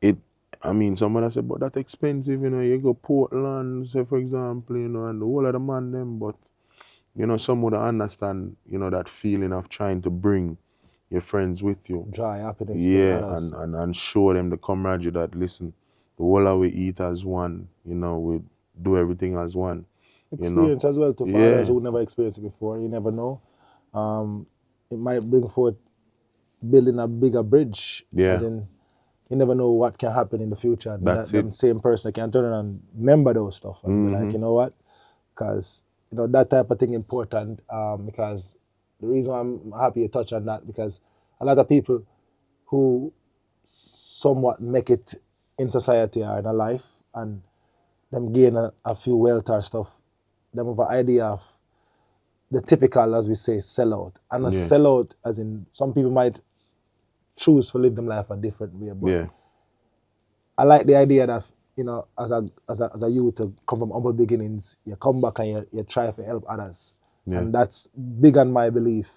Speaker 2: it I mean somebody say, but that's expensive, you know, you go Portland, say for example, you know, and the whole of the man them, but you know, some would understand, you know, that feeling of trying to bring your friends with you.
Speaker 1: Joy, happiness to
Speaker 2: Yeah,
Speaker 1: others.
Speaker 2: and show them the camaraderie that listen, the whole of we eat as one, you know, we do everything as one. You know?
Speaker 1: Experience as well to for others
Speaker 2: Yeah.
Speaker 1: who never experienced it before. You never know. It might bring forth building a bigger bridge.
Speaker 2: Yeah.
Speaker 1: As in, you never know what can happen in the future. And
Speaker 2: That's
Speaker 1: them
Speaker 2: it.
Speaker 1: same person can turn around and remember those stuff and be like, you know what? Because you know that type of thing important. Because the reason why I'm happy you touch on that, because a lot of people who somewhat make it in society or in a life and them gain a few wealth or stuff, them have an idea of the typical, as we say, sellout. And a
Speaker 2: Yeah.
Speaker 1: sellout, as in some people might choose to live them life a different way, but
Speaker 2: Yeah.
Speaker 1: I like the idea that, you know, as a youth to come from humble beginnings, you come back and you try to help others.
Speaker 2: Yeah.
Speaker 1: And that's big on my belief.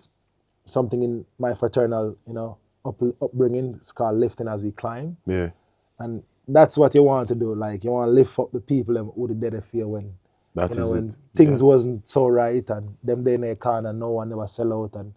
Speaker 1: Something in my fraternal, you know, upbringing is called lifting as we climb.
Speaker 2: Yeah.
Speaker 1: And that's what you want to do. Like you want to lift up the people who the dead fear when
Speaker 2: That
Speaker 1: you know
Speaker 2: is
Speaker 1: when
Speaker 2: it.
Speaker 1: things
Speaker 2: Yeah.
Speaker 1: wasn't so right and them they in their corner, no one never sell out. And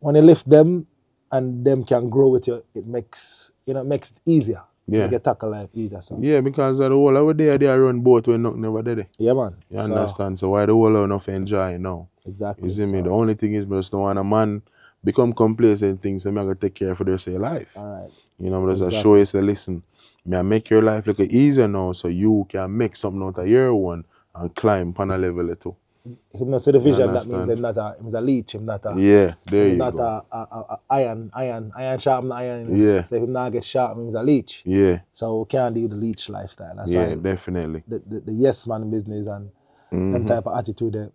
Speaker 1: when you lift them and them can grow with you, it makes it easier.
Speaker 2: Yeah.
Speaker 1: Make you tackle life easier. So.
Speaker 2: Yeah, because of the whole of the day they run boat when nothing never did it.
Speaker 1: Yeah, man.
Speaker 2: You understand? So why the whole of enough enjoy now?
Speaker 1: Exactly.
Speaker 2: You see me?
Speaker 1: So.
Speaker 2: The only thing is I just don't want a man become complacent in things and me I gotta take care for the rest of your life.
Speaker 1: All right.
Speaker 2: You know, but just
Speaker 1: Exactly.
Speaker 2: show you say, listen, me I make your life look easier now so you can make something out of your one and climb on a level or two.
Speaker 1: If you see the vision, that
Speaker 2: understand?
Speaker 1: means he's a leech, he's not a
Speaker 2: Yeah, there
Speaker 1: he's
Speaker 2: you
Speaker 1: not
Speaker 2: go.
Speaker 1: a iron sharpen iron. You know?
Speaker 2: Yeah.
Speaker 1: So if he not get sharp, he's a leech.
Speaker 2: Yeah,
Speaker 1: So we can't do the leech lifestyle. That's
Speaker 2: yeah,
Speaker 1: why
Speaker 2: definitely.
Speaker 1: the yes man business and them type of attitude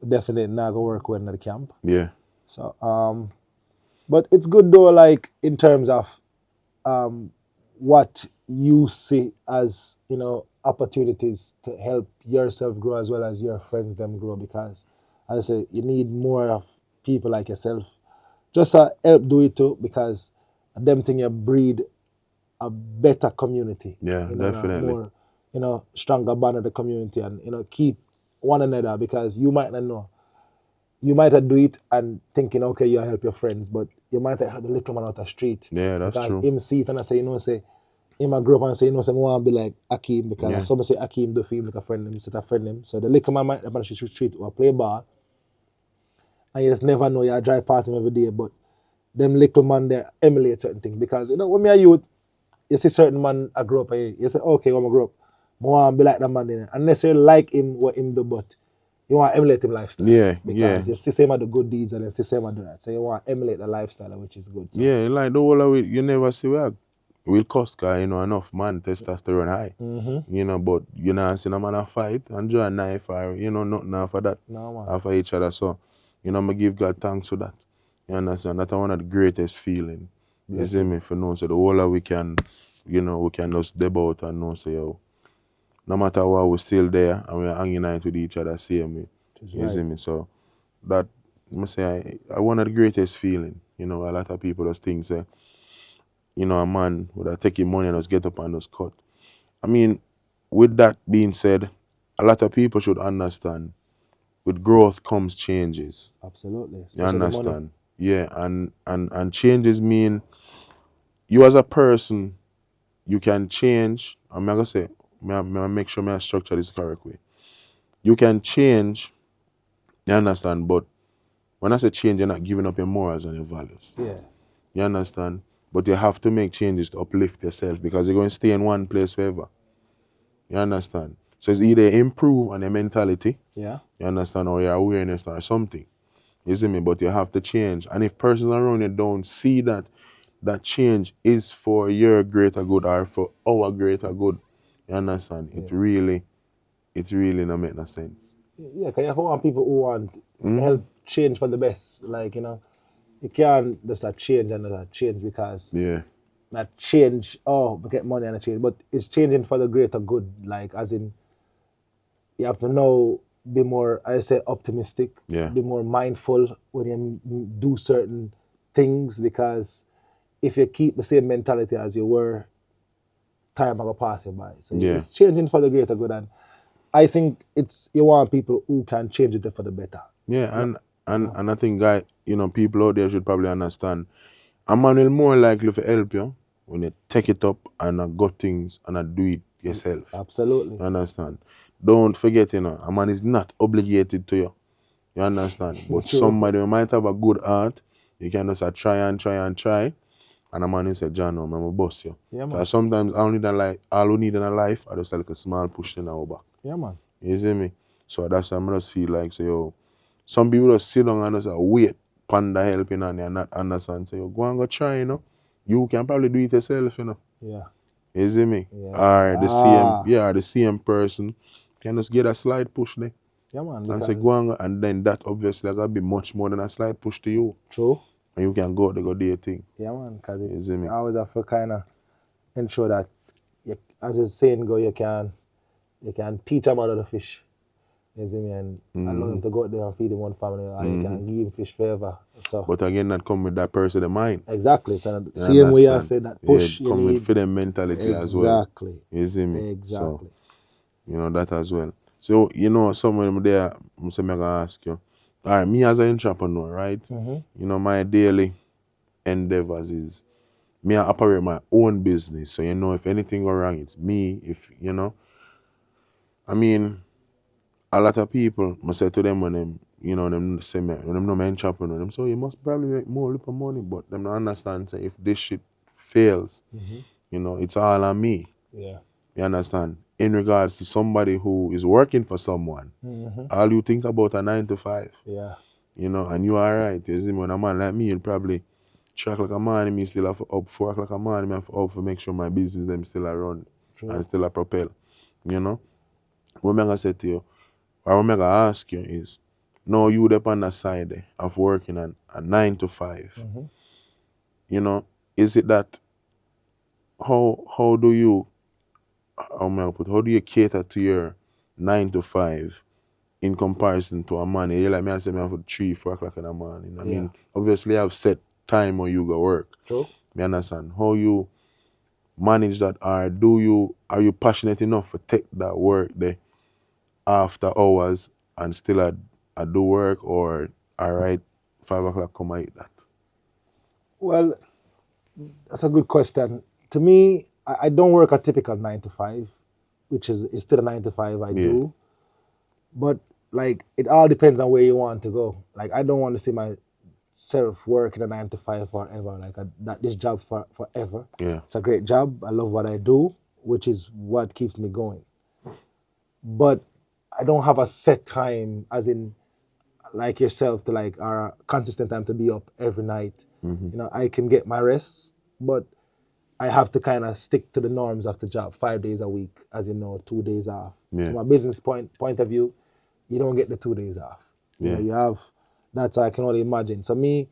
Speaker 1: definitely not gonna work well in the camp.
Speaker 2: Yeah,
Speaker 1: So but it's good though, like in terms of what you see as, you know, opportunities to help yourself grow as well as your friends them grow, because as I say, you need more of people like yourself just help do it too, because them thing you breed a better community.
Speaker 2: Yeah,
Speaker 1: you know,
Speaker 2: definitely.
Speaker 1: a more, you know, stronger bond of the community, and you know, keep one another, because you might not know. You might have do it and thinking, okay, you help your friends, but you might have the little man out the street.
Speaker 2: Yeah, that's
Speaker 1: because
Speaker 2: true.
Speaker 1: him see it and I say, you know, say, him a grow up and say, you know, say, I want to be like Akim, because
Speaker 2: Yeah.
Speaker 1: some say Akim do feel like a friend him, set a friend him. So the little man might have on the street or play ball, and you just never know, you drive past him every day, but them little man they emulate certain things, because you know when me a youth, you see certain man I grow up here, you say, okay, when I grow up, I want to be like that man there. And necessarily like him what him do, but you want to emulate him lifestyle.
Speaker 2: Yeah,
Speaker 1: because
Speaker 2: yeah.
Speaker 1: you see same at the good deeds and you see same at do that. So you want to emulate the lifestyle, which is good. So.
Speaker 2: Yeah, like the whole of it, you never see where will cost guy, you know, enough man testosterone high. You know, but you know, see no man a fight and draw a knife or you know, nothing after that.
Speaker 1: No, man.
Speaker 2: After each other. So, you know, I give God thanks for that. You understand? That's one of the greatest feeling. You
Speaker 1: Yes.
Speaker 2: see me? For know so the whole of we can, you know, we can just deb out and know say yo, no matter what we're still there and we're hanging out with each other, same way. You see me? So that I must say I one of the greatest feeling. You know, a lot of people just think say, you know, a man would have taken money and just get up and just cut. I mean, with that being said, a lot of people should understand with growth comes changes.
Speaker 1: Absolutely,
Speaker 2: You
Speaker 1: especially money.
Speaker 2: understand? Yeah, and changes mean you as a person, you can change. I'm not gonna say, may I make sure I structure this correctly. You can change, you understand, but when I say change, you're not giving up your morals and your values.
Speaker 1: Yeah,
Speaker 2: You understand? But you have to make changes to uplift yourself because you're going to stay in one place forever. You understand? So it's either improve on your mentality,
Speaker 1: yeah,
Speaker 2: you understand, or your awareness or something. You see me? But you have to change. And if persons around you don't see that that change is for your greater good or for our greater good, you understand?
Speaker 1: yeah.
Speaker 2: It's really not make no sense.
Speaker 1: Yeah, because you have want people who want
Speaker 2: Mm-hmm.
Speaker 1: help change for the best. Like, you can't just a change and a change because
Speaker 2: Yeah.
Speaker 1: that change, oh, we get money and a change, but it's changing for the greater good. Like, as in, you have to know, be more, I say, optimistic,
Speaker 2: Yeah.
Speaker 1: be more mindful when you do certain things because if you keep the same mentality as you were, time will pass you by. So
Speaker 2: Yeah.
Speaker 1: it's changing for the greater good. And I think it's, you want people who can change it for the better.
Speaker 2: Yeah,
Speaker 1: No,
Speaker 2: and I think guy, people out there should probably understand. A man will more likely to help you when you take it up and got things and do it yourself.
Speaker 1: absolutely.
Speaker 2: You understand? Don't forget, a man is not obligated to you. You understand? But
Speaker 1: True.
Speaker 2: somebody who might have a good heart, you can just try and try and try. And a man will say, John, I'm a boss you.
Speaker 1: Yeah, man.
Speaker 2: So sometimes all we need in a life are just like a small push in our back.
Speaker 1: Yeah, man.
Speaker 2: You see me? So that's why I just feel like say, yo, some people just sit down and just wait, panda helping and they not understand. Say, yo, go and go try, You can probably do it yourself.
Speaker 1: Yeah.
Speaker 2: You see me?
Speaker 1: Yeah.
Speaker 2: Or the same person can just get a slight push there
Speaker 1: Yeah, man.
Speaker 2: and say,
Speaker 1: Because
Speaker 2: go and go, and then that obviously gotta be much more than a slight push to you.
Speaker 1: true.
Speaker 2: And you can go out there, go do your thing.
Speaker 1: Yeah, man. Because
Speaker 2: You see me?
Speaker 1: I always have to kind of ensure that, as the saying go, you can teach them out of the fish. You see me? And allow him to go out there and feed him one family, or you can give him fish forever. So
Speaker 2: But again, that come with that person in mind.
Speaker 1: exactly. So the
Speaker 2: You
Speaker 1: same way I
Speaker 2: understand?
Speaker 1: say that
Speaker 2: Yeah,
Speaker 1: push you
Speaker 2: come with
Speaker 1: need.
Speaker 2: for them mentality as well.
Speaker 1: Exactly.
Speaker 2: You see me? So,
Speaker 1: Exactly.
Speaker 2: that as well. So, someone there, I'm gonna ask you. All right, me as an entrepreneur, right? My daily endeavors is me I operate my own business. So, if anything go wrong, it's me. I mean, a lot of people, I say to them when them say me, when them know me entrepreneur, them so you must probably make more little money, but them don't understand say if this shit fails, it's all on me.
Speaker 1: Yeah.
Speaker 2: You understand? In regards to somebody who is working for someone, all you think about a 9 to 5.
Speaker 1: Yeah.
Speaker 2: And you are right. You see, when a man like me, you'll probably 3 o'clock a morning, me still have to up 4 o'clock a morning, me have to up to make sure my business them still a run
Speaker 1: True.
Speaker 2: and still a propel. What I'm gonna say to you, or what I'm gonna ask you is, no, you up on the side of working a 9 to 5. Is it that how do you how do you cater to your 9 to 5 in comparison to a man? You like me, I say me have 3, 4 o'clock in the morning. I mean, obviously I have set time when you go work.
Speaker 1: True.
Speaker 2: Me understand how you manage that, or are you passionate enough to take that work there after hours and still I do work, or alright 5 o'clock come I eat that?
Speaker 1: Well, that's a good question. To me, I don't work a typical 9 to 5, which is still a 9 to 5 I
Speaker 2: Yeah.
Speaker 1: do. But like it all depends on where you want to go. Like I don't want to see myself working a 9 to 5 forever. Like this job forever.
Speaker 2: Yeah.
Speaker 1: It's a great job. I love what I do, which is what keeps me going. But I don't have a set time, as in like yourself, to like our consistent time to be up every night. I can get my rest, but I have to kind of stick to the norms of the job, 5 days a week, as 2 days off.
Speaker 2: Yeah.
Speaker 1: From a business point of view, you don't get the 2 days off.
Speaker 2: Yeah.
Speaker 1: You have, that's how I can only imagine. So me,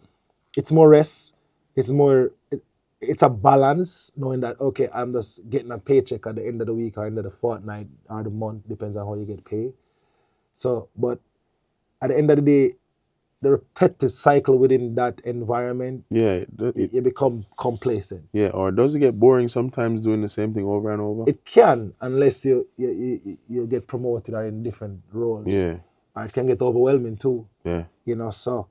Speaker 1: it's more rest. It's a balance, knowing that, okay, I'm just getting a paycheck at the end of the week or end of the fortnight or the month, depends on how you get paid. So, but at the end of the day, the repetitive cycle within that environment,
Speaker 2: Yeah,
Speaker 1: you become complacent.
Speaker 2: yeah. Or does it get boring sometimes doing the same thing over and over?
Speaker 1: It can, unless you get promoted or in different roles.
Speaker 2: Yeah,
Speaker 1: Or it can get overwhelming too,
Speaker 2: yeah.
Speaker 1: so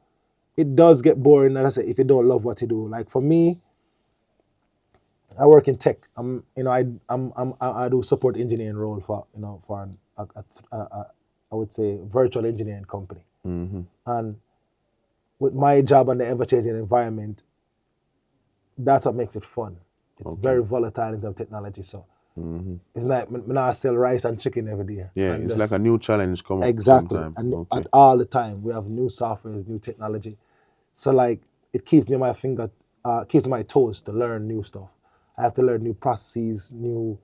Speaker 1: it does get boring, as I say, if you don't love what you do. Like for me, I work in tech. I do support engineering role for I would say virtual engineering company.
Speaker 2: Mm-hmm.
Speaker 1: And with my job and the ever-changing environment, that's what makes it fun. It's
Speaker 2: Okay.
Speaker 1: very volatile in terms of technology. So
Speaker 2: Mm-hmm.
Speaker 1: it's like me not sell rice and chicken every day.
Speaker 2: Yeah,
Speaker 1: And
Speaker 2: it's
Speaker 1: just,
Speaker 2: like a new challenge come up
Speaker 1: exactly.
Speaker 2: sometime.
Speaker 1: And
Speaker 2: Okay.
Speaker 1: at all the time, we have new softwares, new technology. So like it keeps me on my finger, keeps my toes to learn new stuff. I have to learn new processes, new,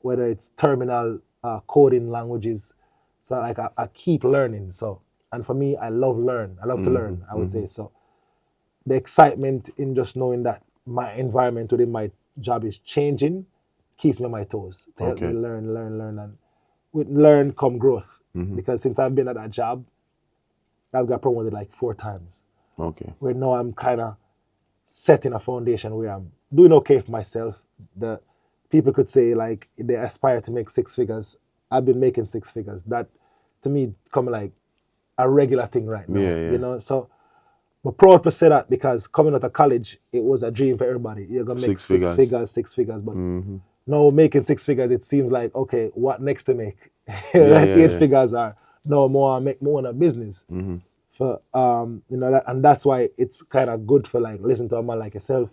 Speaker 1: whether it's terminal coding languages. So like I keep learning. So, and for me, I love learn. I love to
Speaker 2: Mm-hmm.
Speaker 1: learn, I would
Speaker 2: Mm-hmm.
Speaker 1: say. So the excitement in just knowing that my environment within my job is changing keeps me on my toes to help me
Speaker 2: Okay.
Speaker 1: learn. And with learn come growth.
Speaker 2: Mm-hmm.
Speaker 1: Because since I've been at that job, I've got promoted like 4 times.
Speaker 2: Okay.
Speaker 1: Where now I'm kind of setting a foundation where I'm doing okay for myself. The people could say like they aspire to make 6 figures. I've been making 6 figures. That to me come like a regular thing right now.
Speaker 2: Yeah, yeah.
Speaker 1: So I'm proud to say that because coming out of college, it was a dream for everybody. You're gonna make 6 figures, 6 figures, but
Speaker 2: Mm-hmm.
Speaker 1: now making 6 figures, it seems like okay, what next to make?
Speaker 2: Yeah,
Speaker 1: Like
Speaker 2: yeah,
Speaker 1: 8 figures are no more. Make more in a business.
Speaker 2: Mm-hmm.
Speaker 1: For and that's why it's kind of good for like listen to a man like yourself,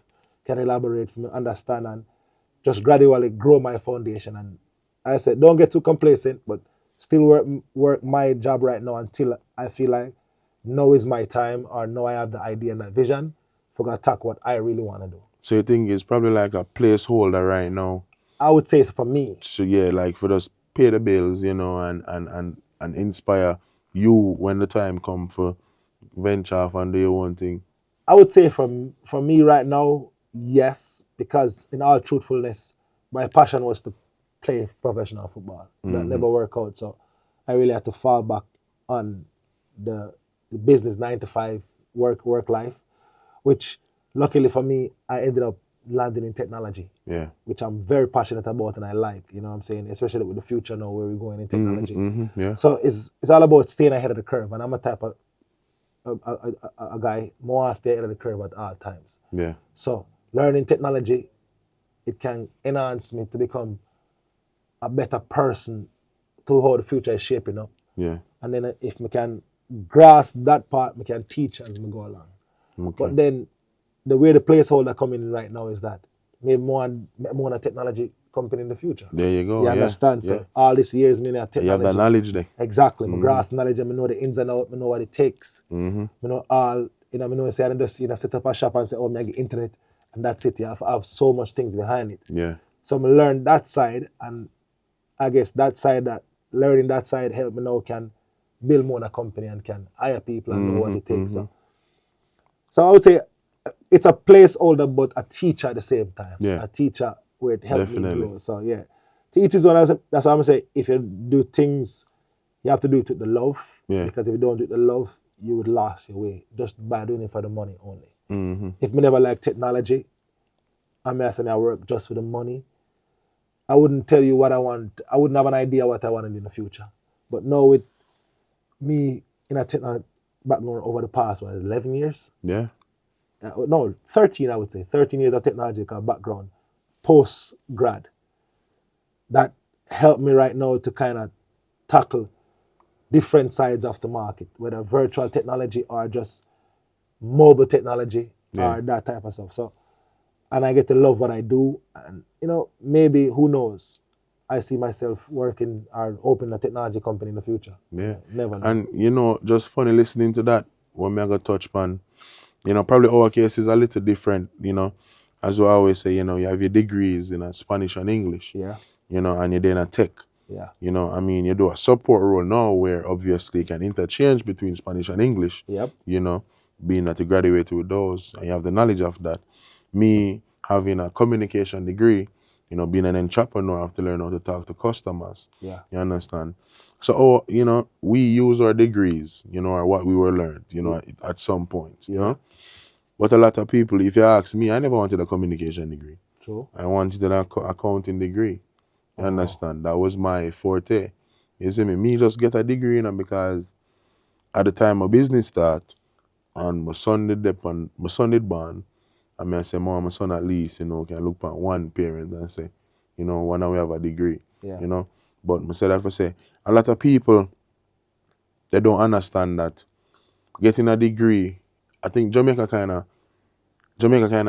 Speaker 1: can elaborate for me, understand, and just gradually grow my foundation. And I said, don't get too complacent, but still work my job right now until I feel like now is my time, or now I have the idea and the vision for to attack what I really want to do.
Speaker 2: So you think it's probably like a placeholder right now?
Speaker 1: I would say it's for me.
Speaker 2: So yeah, like for us pay the bills, and inspire you when the time come for venture off and do your own thing.
Speaker 1: I would say from me right now, yes, because in all truthfulness, my passion was to play professional football. That never worked out, so I really had to fall back on the business 9 to 5 work life, which luckily for me, I ended up landing in technology,
Speaker 2: Yeah.
Speaker 1: which I'm very passionate about and I like. You know what I'm saying, especially with the future now where we're going in technology.
Speaker 2: Mm-hmm. Yeah.
Speaker 1: So it's all about staying ahead of the curve, and I'm a type of a guy more stay ahead of the curve at all times.
Speaker 2: Yeah.
Speaker 1: So learning technology, it can enhance me to become a better person to how the future is shaping up.
Speaker 2: Yeah.
Speaker 1: And then if we can grasp that part, we can teach as we go along.
Speaker 2: Okay.
Speaker 1: But then the way the placeholder coming in right now is that maybe more on a technology company in the future.
Speaker 2: There you go.
Speaker 1: You
Speaker 2: Yeah.
Speaker 1: understand?
Speaker 2: Yeah.
Speaker 1: So all these years, me in technology.
Speaker 2: You have that knowledge there.
Speaker 1: Exactly. I grasp knowledge and I know the ins and outs, I know what it takes.
Speaker 2: Mm-hmm.
Speaker 1: I know all, I know say I just set up a shop and say, oh, I get internet and that's it. Yeah. I have so much things behind it.
Speaker 2: Yeah.
Speaker 1: So I learn that side, and I guess learning that side help me now can build more in a company and can hire people and know what it takes. So I would say it's a placeholder, but a teacher at the same time.
Speaker 2: Yeah.
Speaker 1: A teacher where it helped me
Speaker 2: Definitely.
Speaker 1: grow. So yeah, teach is that's what I'm saying. If you do things, you have to do it with the love.
Speaker 2: Yeah.
Speaker 1: Because if you don't do it with the love, you would lose your way just by doing it for the money only.
Speaker 2: Mm-hmm.
Speaker 1: If me never like technology, I say I work just for the money, I wouldn't tell you what I want. I wouldn't have an idea what I wanted in the future. But now with me in a technology background over the past, 11 years?
Speaker 2: Yeah.
Speaker 1: No, 13, I would say. 13 years of technological background, post-grad. That helped me right now to kind of tackle different sides of the market, whether virtual technology or just mobile technology or that type of stuff. So, and I get to love what I do. And, maybe, who knows, I see myself working or opening a technology company in the future.
Speaker 2: Yeah.
Speaker 1: Never know.
Speaker 2: And, just funny listening to that, when I got touch upon, probably our case is a little different, as we always say, you have your degrees in Spanish and English,
Speaker 1: Yeah.
Speaker 2: And you're doing a tech.
Speaker 1: Yeah.
Speaker 2: You do a support role now where obviously you can interchange between Spanish and English,
Speaker 1: Yep.
Speaker 2: being that you graduated with those and you have the knowledge of that. Me having a communication degree, being an entrepreneur, I have to learn how to talk to customers.
Speaker 1: Yeah.
Speaker 2: You understand? So, oh, we use our degrees, or what we were learned, at some point,
Speaker 1: Yeah.
Speaker 2: But a lot of people, if you ask me, I never wanted a communication degree.
Speaker 1: True.
Speaker 2: I wanted an accounting degree. You
Speaker 1: Oh.
Speaker 2: understand? That was my forte. You see me? Me just get a degree, because at the time my business start, and my son did born, and I say, Mom, my son at least, can look at one parent and say, one of we have a degree,
Speaker 1: Yeah.
Speaker 2: you know. But I say that for say, a lot of people, they don't understand that getting a degree, I think Jamaica kinda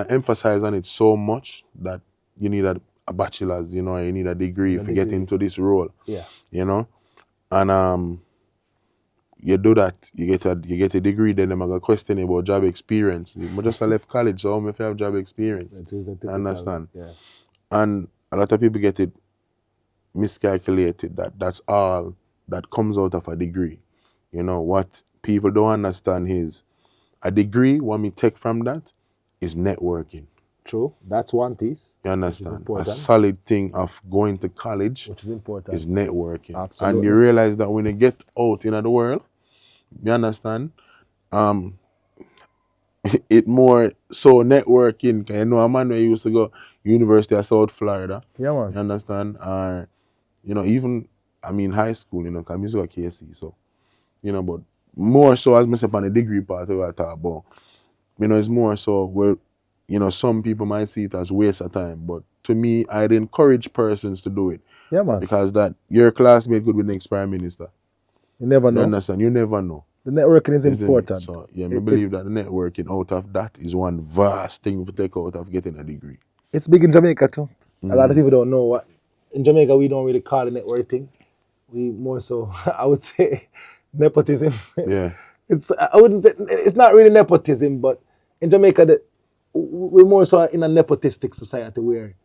Speaker 2: emphasize on it so much that you need a bachelor's, or you need a degree
Speaker 1: A
Speaker 2: to get
Speaker 1: degree.
Speaker 2: into this role,
Speaker 1: Yeah.
Speaker 2: you know. And you do that, you get a degree, then them are gonna question you about job experience. I just left college, so if you have job experience.
Speaker 1: That is a
Speaker 2: You
Speaker 1: typical.
Speaker 2: understand?
Speaker 1: Yeah.
Speaker 2: And a lot of people get it miscalculated that that's all that comes out of a degree. What people don't understand is a degree, what we take from that is networking.
Speaker 1: True. That's one piece,
Speaker 2: You
Speaker 1: which is
Speaker 2: understand? A
Speaker 1: important.
Speaker 2: solid thing of going to college
Speaker 1: Which is important.
Speaker 2: is networking. And you
Speaker 1: Absolutely.
Speaker 2: realize that when you get out in the world, you understand? Um, it more so networking. 'Cause a man who used to go University of South Florida,
Speaker 1: Yeah,
Speaker 2: you
Speaker 1: man.
Speaker 2: understand? Or, even, high school, because I used to go KC, so, but more so as myself on the degree part of what I talk about. It's more so where, some people might see it as waste of time, but to me, I'd encourage persons to do it
Speaker 1: Yeah, man.
Speaker 2: because that your classmate could be the next prime minister.
Speaker 1: You never
Speaker 2: You
Speaker 1: know.
Speaker 2: understand? You never know.
Speaker 1: The networking is
Speaker 2: You see me?
Speaker 1: important.
Speaker 2: So yeah, I
Speaker 1: It,
Speaker 2: believe that the networking out of that is one vast thing to take out of getting a degree.
Speaker 1: it's big in Jamaica too. A lot of
Speaker 2: Mm-hmm.
Speaker 1: people don't know what in Jamaica we don't really call it networking. We more so I would say nepotism.
Speaker 2: Yeah.
Speaker 1: I wouldn't say it's not really nepotism, but in Jamaica we're more so in a nepotistic society where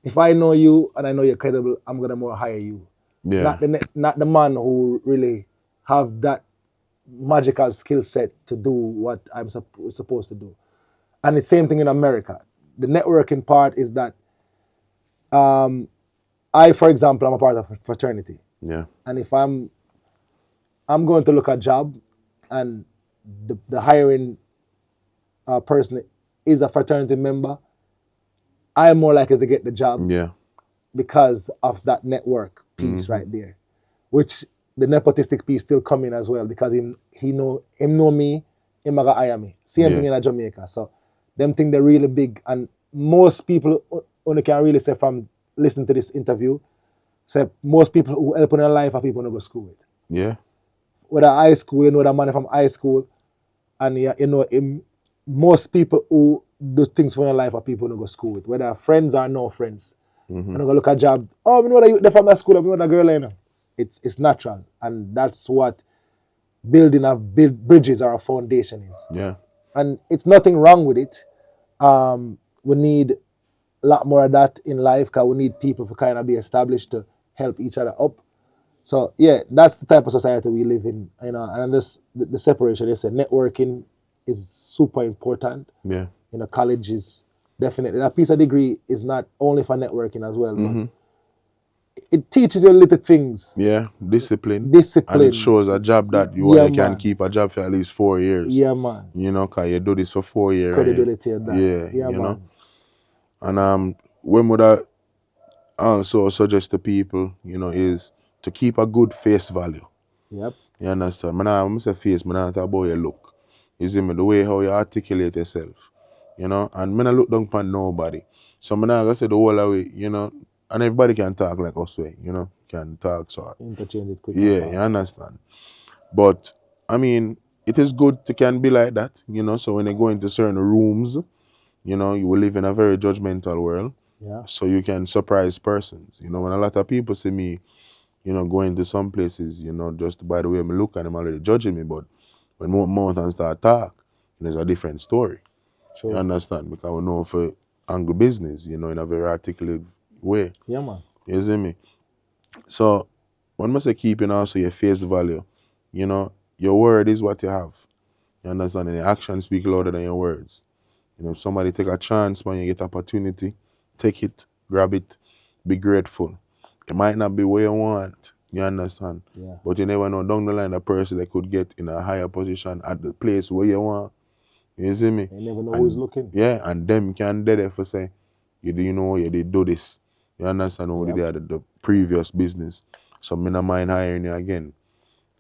Speaker 1: if I know you and I know you're credible, I'm gonna more hire you.
Speaker 2: Yeah.
Speaker 1: Not the man who really have that magical skill set to do what I'm supposed to do. And the same thing in America. The networking part is that for example, I'm a part of a fraternity,
Speaker 2: Yeah.
Speaker 1: and if I'm going to look at a job, and the hiring person is a fraternity member, I am more likely to get the job
Speaker 2: Yeah.
Speaker 1: because of that network piece
Speaker 2: Mm-hmm.
Speaker 1: right there, which the nepotistic piece still come in as well because him know me, him aga hire me. Same thing
Speaker 2: Yeah.
Speaker 1: in Jamaica. So them think they're really big, and most people only can really say from listening to this interview, say most people who help in their life are people who go school with.
Speaker 2: Yeah.
Speaker 1: Whether high school, you know that man from high school, and him, most people who do things for their life are people who go school with, whether friends or no friends.
Speaker 2: Mm-hmm.
Speaker 1: And I go look at job. Oh, we know that they're from that school. We know that girl, you know. It's natural, and that's what building bridges or a foundation is.
Speaker 2: Yeah.
Speaker 1: And it's nothing wrong with it. We need a lot more of that in life because we need people to kind of be established to help each other up. So yeah, that's the type of society we live in, and this the separation. They say networking is super important.
Speaker 2: Yeah.
Speaker 1: College is definitely a piece of degree is not only for networking as well, but
Speaker 2: Mm-hmm.
Speaker 1: it teaches you little things.
Speaker 2: Yeah. Discipline. And it
Speaker 1: Discipline.
Speaker 2: shows a job that
Speaker 1: Yeah,
Speaker 2: you can
Speaker 1: man.
Speaker 2: keep a job for at least 4 years.
Speaker 1: Yeah, man.
Speaker 2: Cause you do this for 4 years.
Speaker 1: Credibility of that.
Speaker 2: Yeah.
Speaker 1: Yeah, man.
Speaker 2: And when would I also suggest to people, is to keep a good face value.
Speaker 1: Yep.
Speaker 2: You understand? I'm say face, man, talk about your look. You see me, the way how you articulate yourself. And I look down upon nobody. So I'm not gonna say the whole away, and everybody can talk like us way, can talk so.
Speaker 1: Interchange it quick.
Speaker 2: Yeah, you understand. But I mean, it is good to can be like that, so when you go into certain rooms, you will live in a very judgmental world.
Speaker 1: Yeah.
Speaker 2: So you can surprise persons. When a lot of people see me, going to some places, just by the way I look and I'm already judging me, but when mountains start talk, there's a different story.
Speaker 1: Sure.
Speaker 2: You understand? Because we know for angle business, in a very articulate way.
Speaker 1: Yeah, man.
Speaker 2: You see me? So one must say keeping also your face value. Your word is what you have. You understand? And your actions speak louder than your words. If somebody take a chance when you get opportunity, take it, grab it, be grateful. It might not be what you want, You understand?
Speaker 1: Yeah.
Speaker 2: But you never know down the line a person that could get in a higher position at the place where you want. You see me?
Speaker 1: You never know who's
Speaker 2: And
Speaker 1: looking.
Speaker 2: yeah, and them can dead there for say, you do you know you did do this. You understand how
Speaker 1: Yep.
Speaker 2: they did the previous business. So me not mind hiring you again.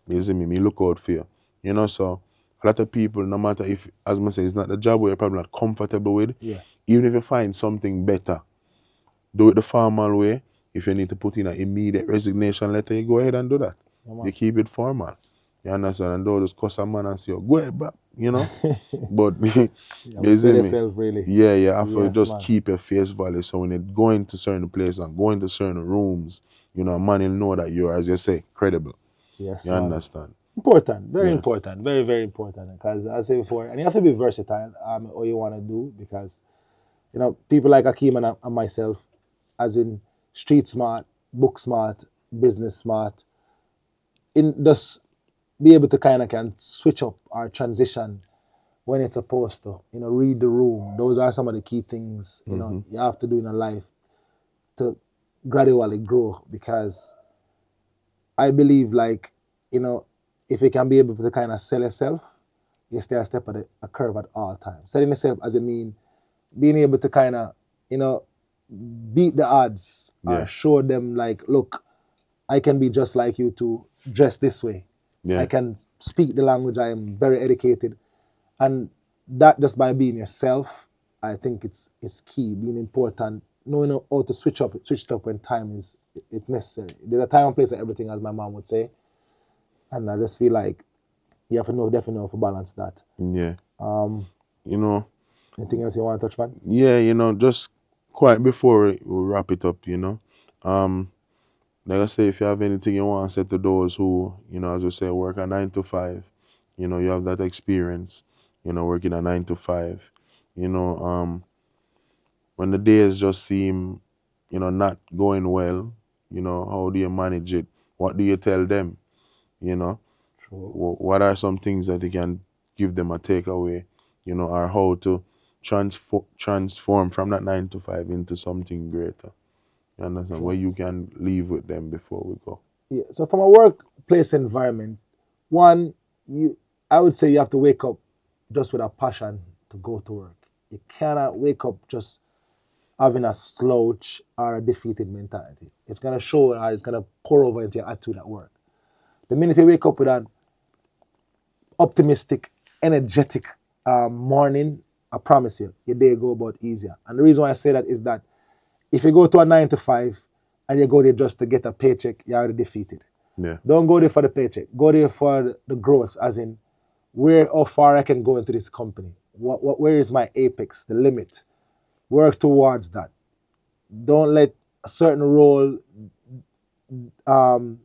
Speaker 2: You see me? Me look out for you. You know, so a lot of people, no matter if, as I say, it's not the job where you're probably not comfortable with,
Speaker 1: Yeah.
Speaker 2: even if you find something better, do it the formal way. If you need to put in an immediate resignation letter, you go ahead and do that.
Speaker 1: Yeah,
Speaker 2: You
Speaker 1: man.
Speaker 2: keep it formal. You understand? And don't just cuss a man and say, go ahead back, you know? But
Speaker 1: You have to
Speaker 2: you
Speaker 1: sell
Speaker 2: see me?
Speaker 1: yourself, really.
Speaker 2: Yeah, you have to
Speaker 1: Yes,
Speaker 2: just
Speaker 1: man.
Speaker 2: keep your face value. So when you go into certain places and go into certain rooms, you know, a man will know that you're, as you say, credible.
Speaker 1: Yes,
Speaker 2: You
Speaker 1: man.
Speaker 2: understand?
Speaker 1: Important, very
Speaker 2: Yeah.
Speaker 1: important, very, very important. Because as I said before, and you have to be versatile, all you want to do, because people like Akim and myself, as in street smart, book smart, business smart, in just be able to kind of can switch up or transition when it's supposed to. Read the room. Those are some of the key things you have to do in a life to gradually grow. Because I believe, like, if you can be able to kind of sell yourself, you stay a step at a curve at all times. Selling yourself as it mean being able to kind of, beat the odds or
Speaker 2: Yeah.
Speaker 1: show them, like, look, I can be just like you to dress this way. I
Speaker 2: Yeah.
Speaker 1: can speak the language. I am very educated. And that, just by being yourself, I think it's key, being important, knowing how to switch it up when time is it's necessary. There's a time and place for everything, as my mom would say. And I just feel like you have to definitely know how to balance that.
Speaker 2: Yeah.
Speaker 1: Um,
Speaker 2: You know,
Speaker 1: Anything else you want to touch, man?
Speaker 2: yeah, just quite before we wrap it up, like I say, if you have anything you want to say to those who, as you say, work a 9 to 5, you have that experience, working a 9 to 5, you know, um, when the days just seem, not going well, how do you manage it? What do you tell them? You know,
Speaker 1: True.
Speaker 2: what are some things that you can give them a takeaway, or how to transform from that 9 to 5 into something greater? You understand? Where
Speaker 1: True.
Speaker 2: you can leave with them before we go.
Speaker 1: Yeah. So from a workplace environment, one, I would say you have to wake up just with a passion to go to work. You cannot wake up just having a slouch or a defeated mentality. It's gonna show, or it's gonna pour over into your attitude at work. The minute you wake up with an optimistic, energetic morning, I promise you, your day go about easier. And the reason why I say that is that if you go to a 9 to 5 and you go there just to get a paycheck, you're already defeated.
Speaker 2: Yeah.
Speaker 1: Don't go there for the paycheck. Go there for the growth, as in how far I can go into this company. Where is my apex, the limit? Work towards that. Don't let a certain role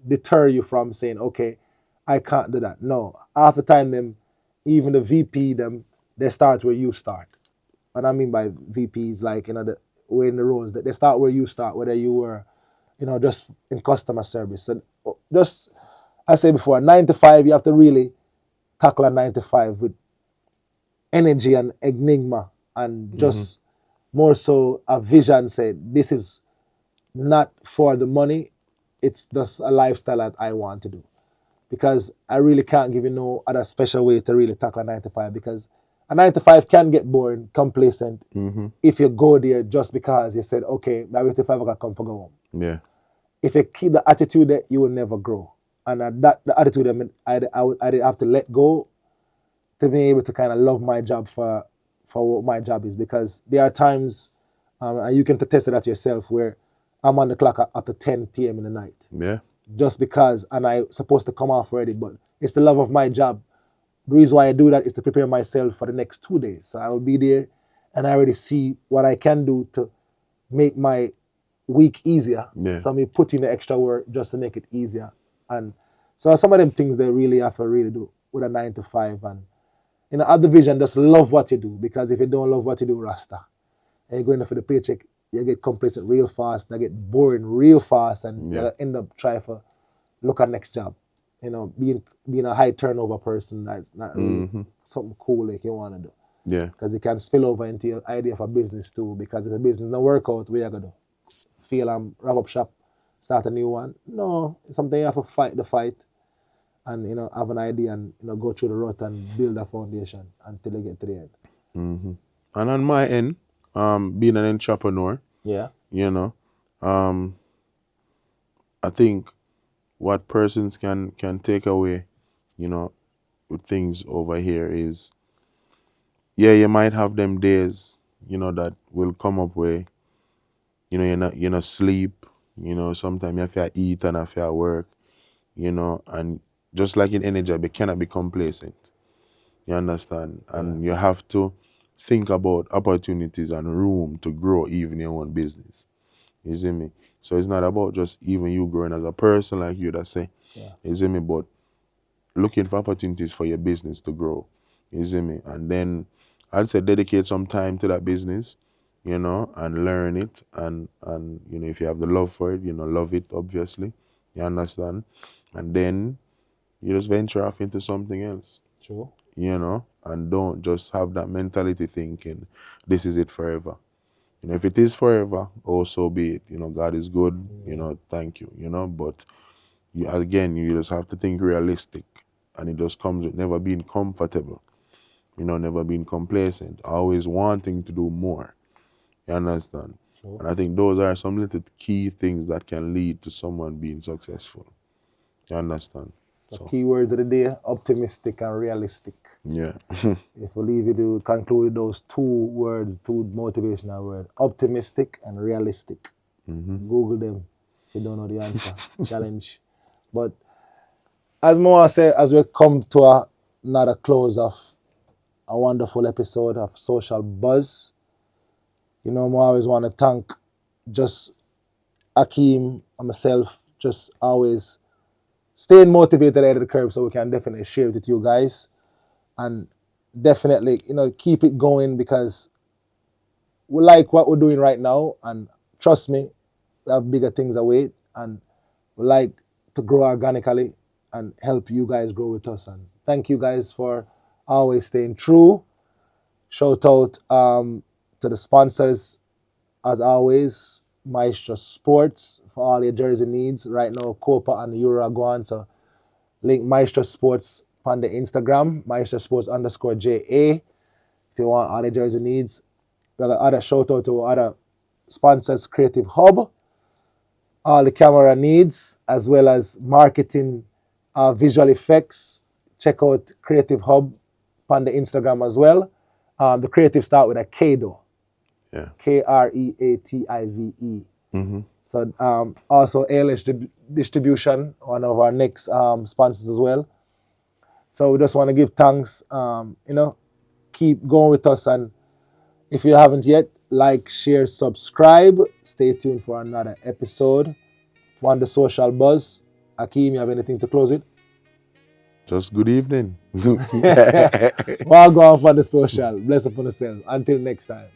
Speaker 1: deter you from saying, okay, I can't do that. No, half the time, even the VP, they start where you start. What I mean by VPs, like, way in the roles, that they start where you start, whether you were, just in customer service. And just, I said before, 9 to 5, you have to really tackle a 9 to 5 with energy and enigma, and just more so a vision. Say, this is not for the money, it's just a lifestyle that I want to do. Because I really can't give you no other special way to really tackle a 9 to 5, because a 9 to 5 can get boring, complacent, if you go there just because you said, okay, by 5 o'clock come for go home.
Speaker 2: Yeah.
Speaker 1: If you keep the attitude there, you will never grow. And the attitude, I mean, I'd have to let go to be able to kind of love my job for what my job is. Because there are times, and you can attest to that yourself, where I'm on the clock after 10 p.m. in the night.
Speaker 2: Yeah.
Speaker 1: Just because, and I'm supposed to come off already, but it's the love of my job. The reason why I do that is to prepare myself for the next 2 days. So I will be there, and I already see what I can do to make my week easier.
Speaker 2: Yeah.
Speaker 1: So me put in the extra work just to make it easier. And so some of them things they really have to really do with a 9 to 5. And at the vision, just love what you do, because if you don't love what you do, Rasta, and you're going for the paycheck, you get complacent real fast, you get boring real fast, and you end up trying to look at next job. Being a high turnover person, that's not really something cool like you want to do.
Speaker 2: Yeah.
Speaker 1: Because it can spill over into your idea of a business too. Because if the business don't work out, what you gonna do? Fail and wrap up shop start a new one. No, it's something you have to fight the fight and, have an idea and, go through the rut and build a foundation until you get to the end.
Speaker 2: And on my end, being an entrepreneur,
Speaker 1: Yeah.
Speaker 2: I think what persons can take away, with things over here is, yeah, you might have them days, that will come up where, you're not sleep, sometimes you have to eat and have to work, and just like in any job, you cannot be complacent. You understand? And you have to think about opportunities and room to grow even your own business. You see me? So it's not about just even you growing as a person like you that say, you see me, but looking for opportunities for your business to grow. You see me? And then I'd say dedicate some time to that business, and learn it. And if you have the love for it, love it, obviously. You understand? And then you just venture off into something else.
Speaker 1: True.
Speaker 2: And don't just have that mentality thinking, this is it forever. If it is forever, oh, so be it. God is good, thank you, but you just have to think realistic. And it just comes with never being comfortable, never being complacent, always wanting to do more. You understand? Sure. And I think those are some little key things that can lead to someone being successful. You understand?
Speaker 1: So keywords of the day, optimistic and realistic.
Speaker 2: Yeah.
Speaker 1: If we leave you to conclude those two words, two motivational words, optimistic and realistic. Google them if you don't know the answer. Challenge. But as Moa said, as we come to another close of a wonderful episode of Social Buzz, I always want to thank just Akim and myself, just always staying motivated ahead of the curve so we can definitely share it with you guys. And definitely, keep it going because we like what we're doing right now. And trust me, we have bigger things await. And we like to grow organically and help you guys grow with us. And thank you guys for always staying true. Shout out to the sponsors, as always, Maestro Sports for all your jersey needs. Right now, Copa and Euro are going, so link Maestro Sports on the Instagram, Maestro Sports _JA. If you want all the jersey needs, we got other shout out to other sponsors, Creative Hub, all the camera needs, as well as marketing, visual effects. Check out Creative Hub on the Instagram as well. The creative start with a K though.
Speaker 2: Yeah.
Speaker 1: Kreative. So also ALH Distribution, one of our next sponsors as well. So we just want to give thanks. Keep going with us, and if you haven't yet, like, share, subscribe. Stay tuned for another episode on the Social Buzz. Akim, you have anything to close it?
Speaker 2: Just good evening.
Speaker 1: We'll go off on the social. Bless upon yourself. Until next time.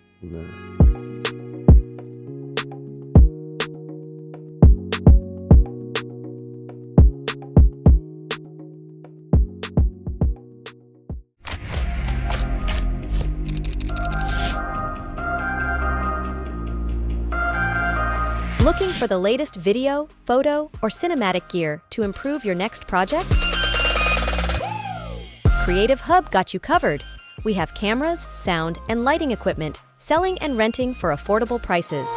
Speaker 3: Looking for the latest video, photo, or cinematic gear to improve your next project? Creative Hub got you covered. We have cameras, sound, and lighting equipment, selling and renting for affordable prices.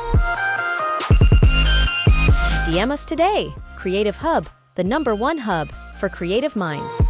Speaker 3: DM us today. Creative Hub, the #1 hub for creative minds.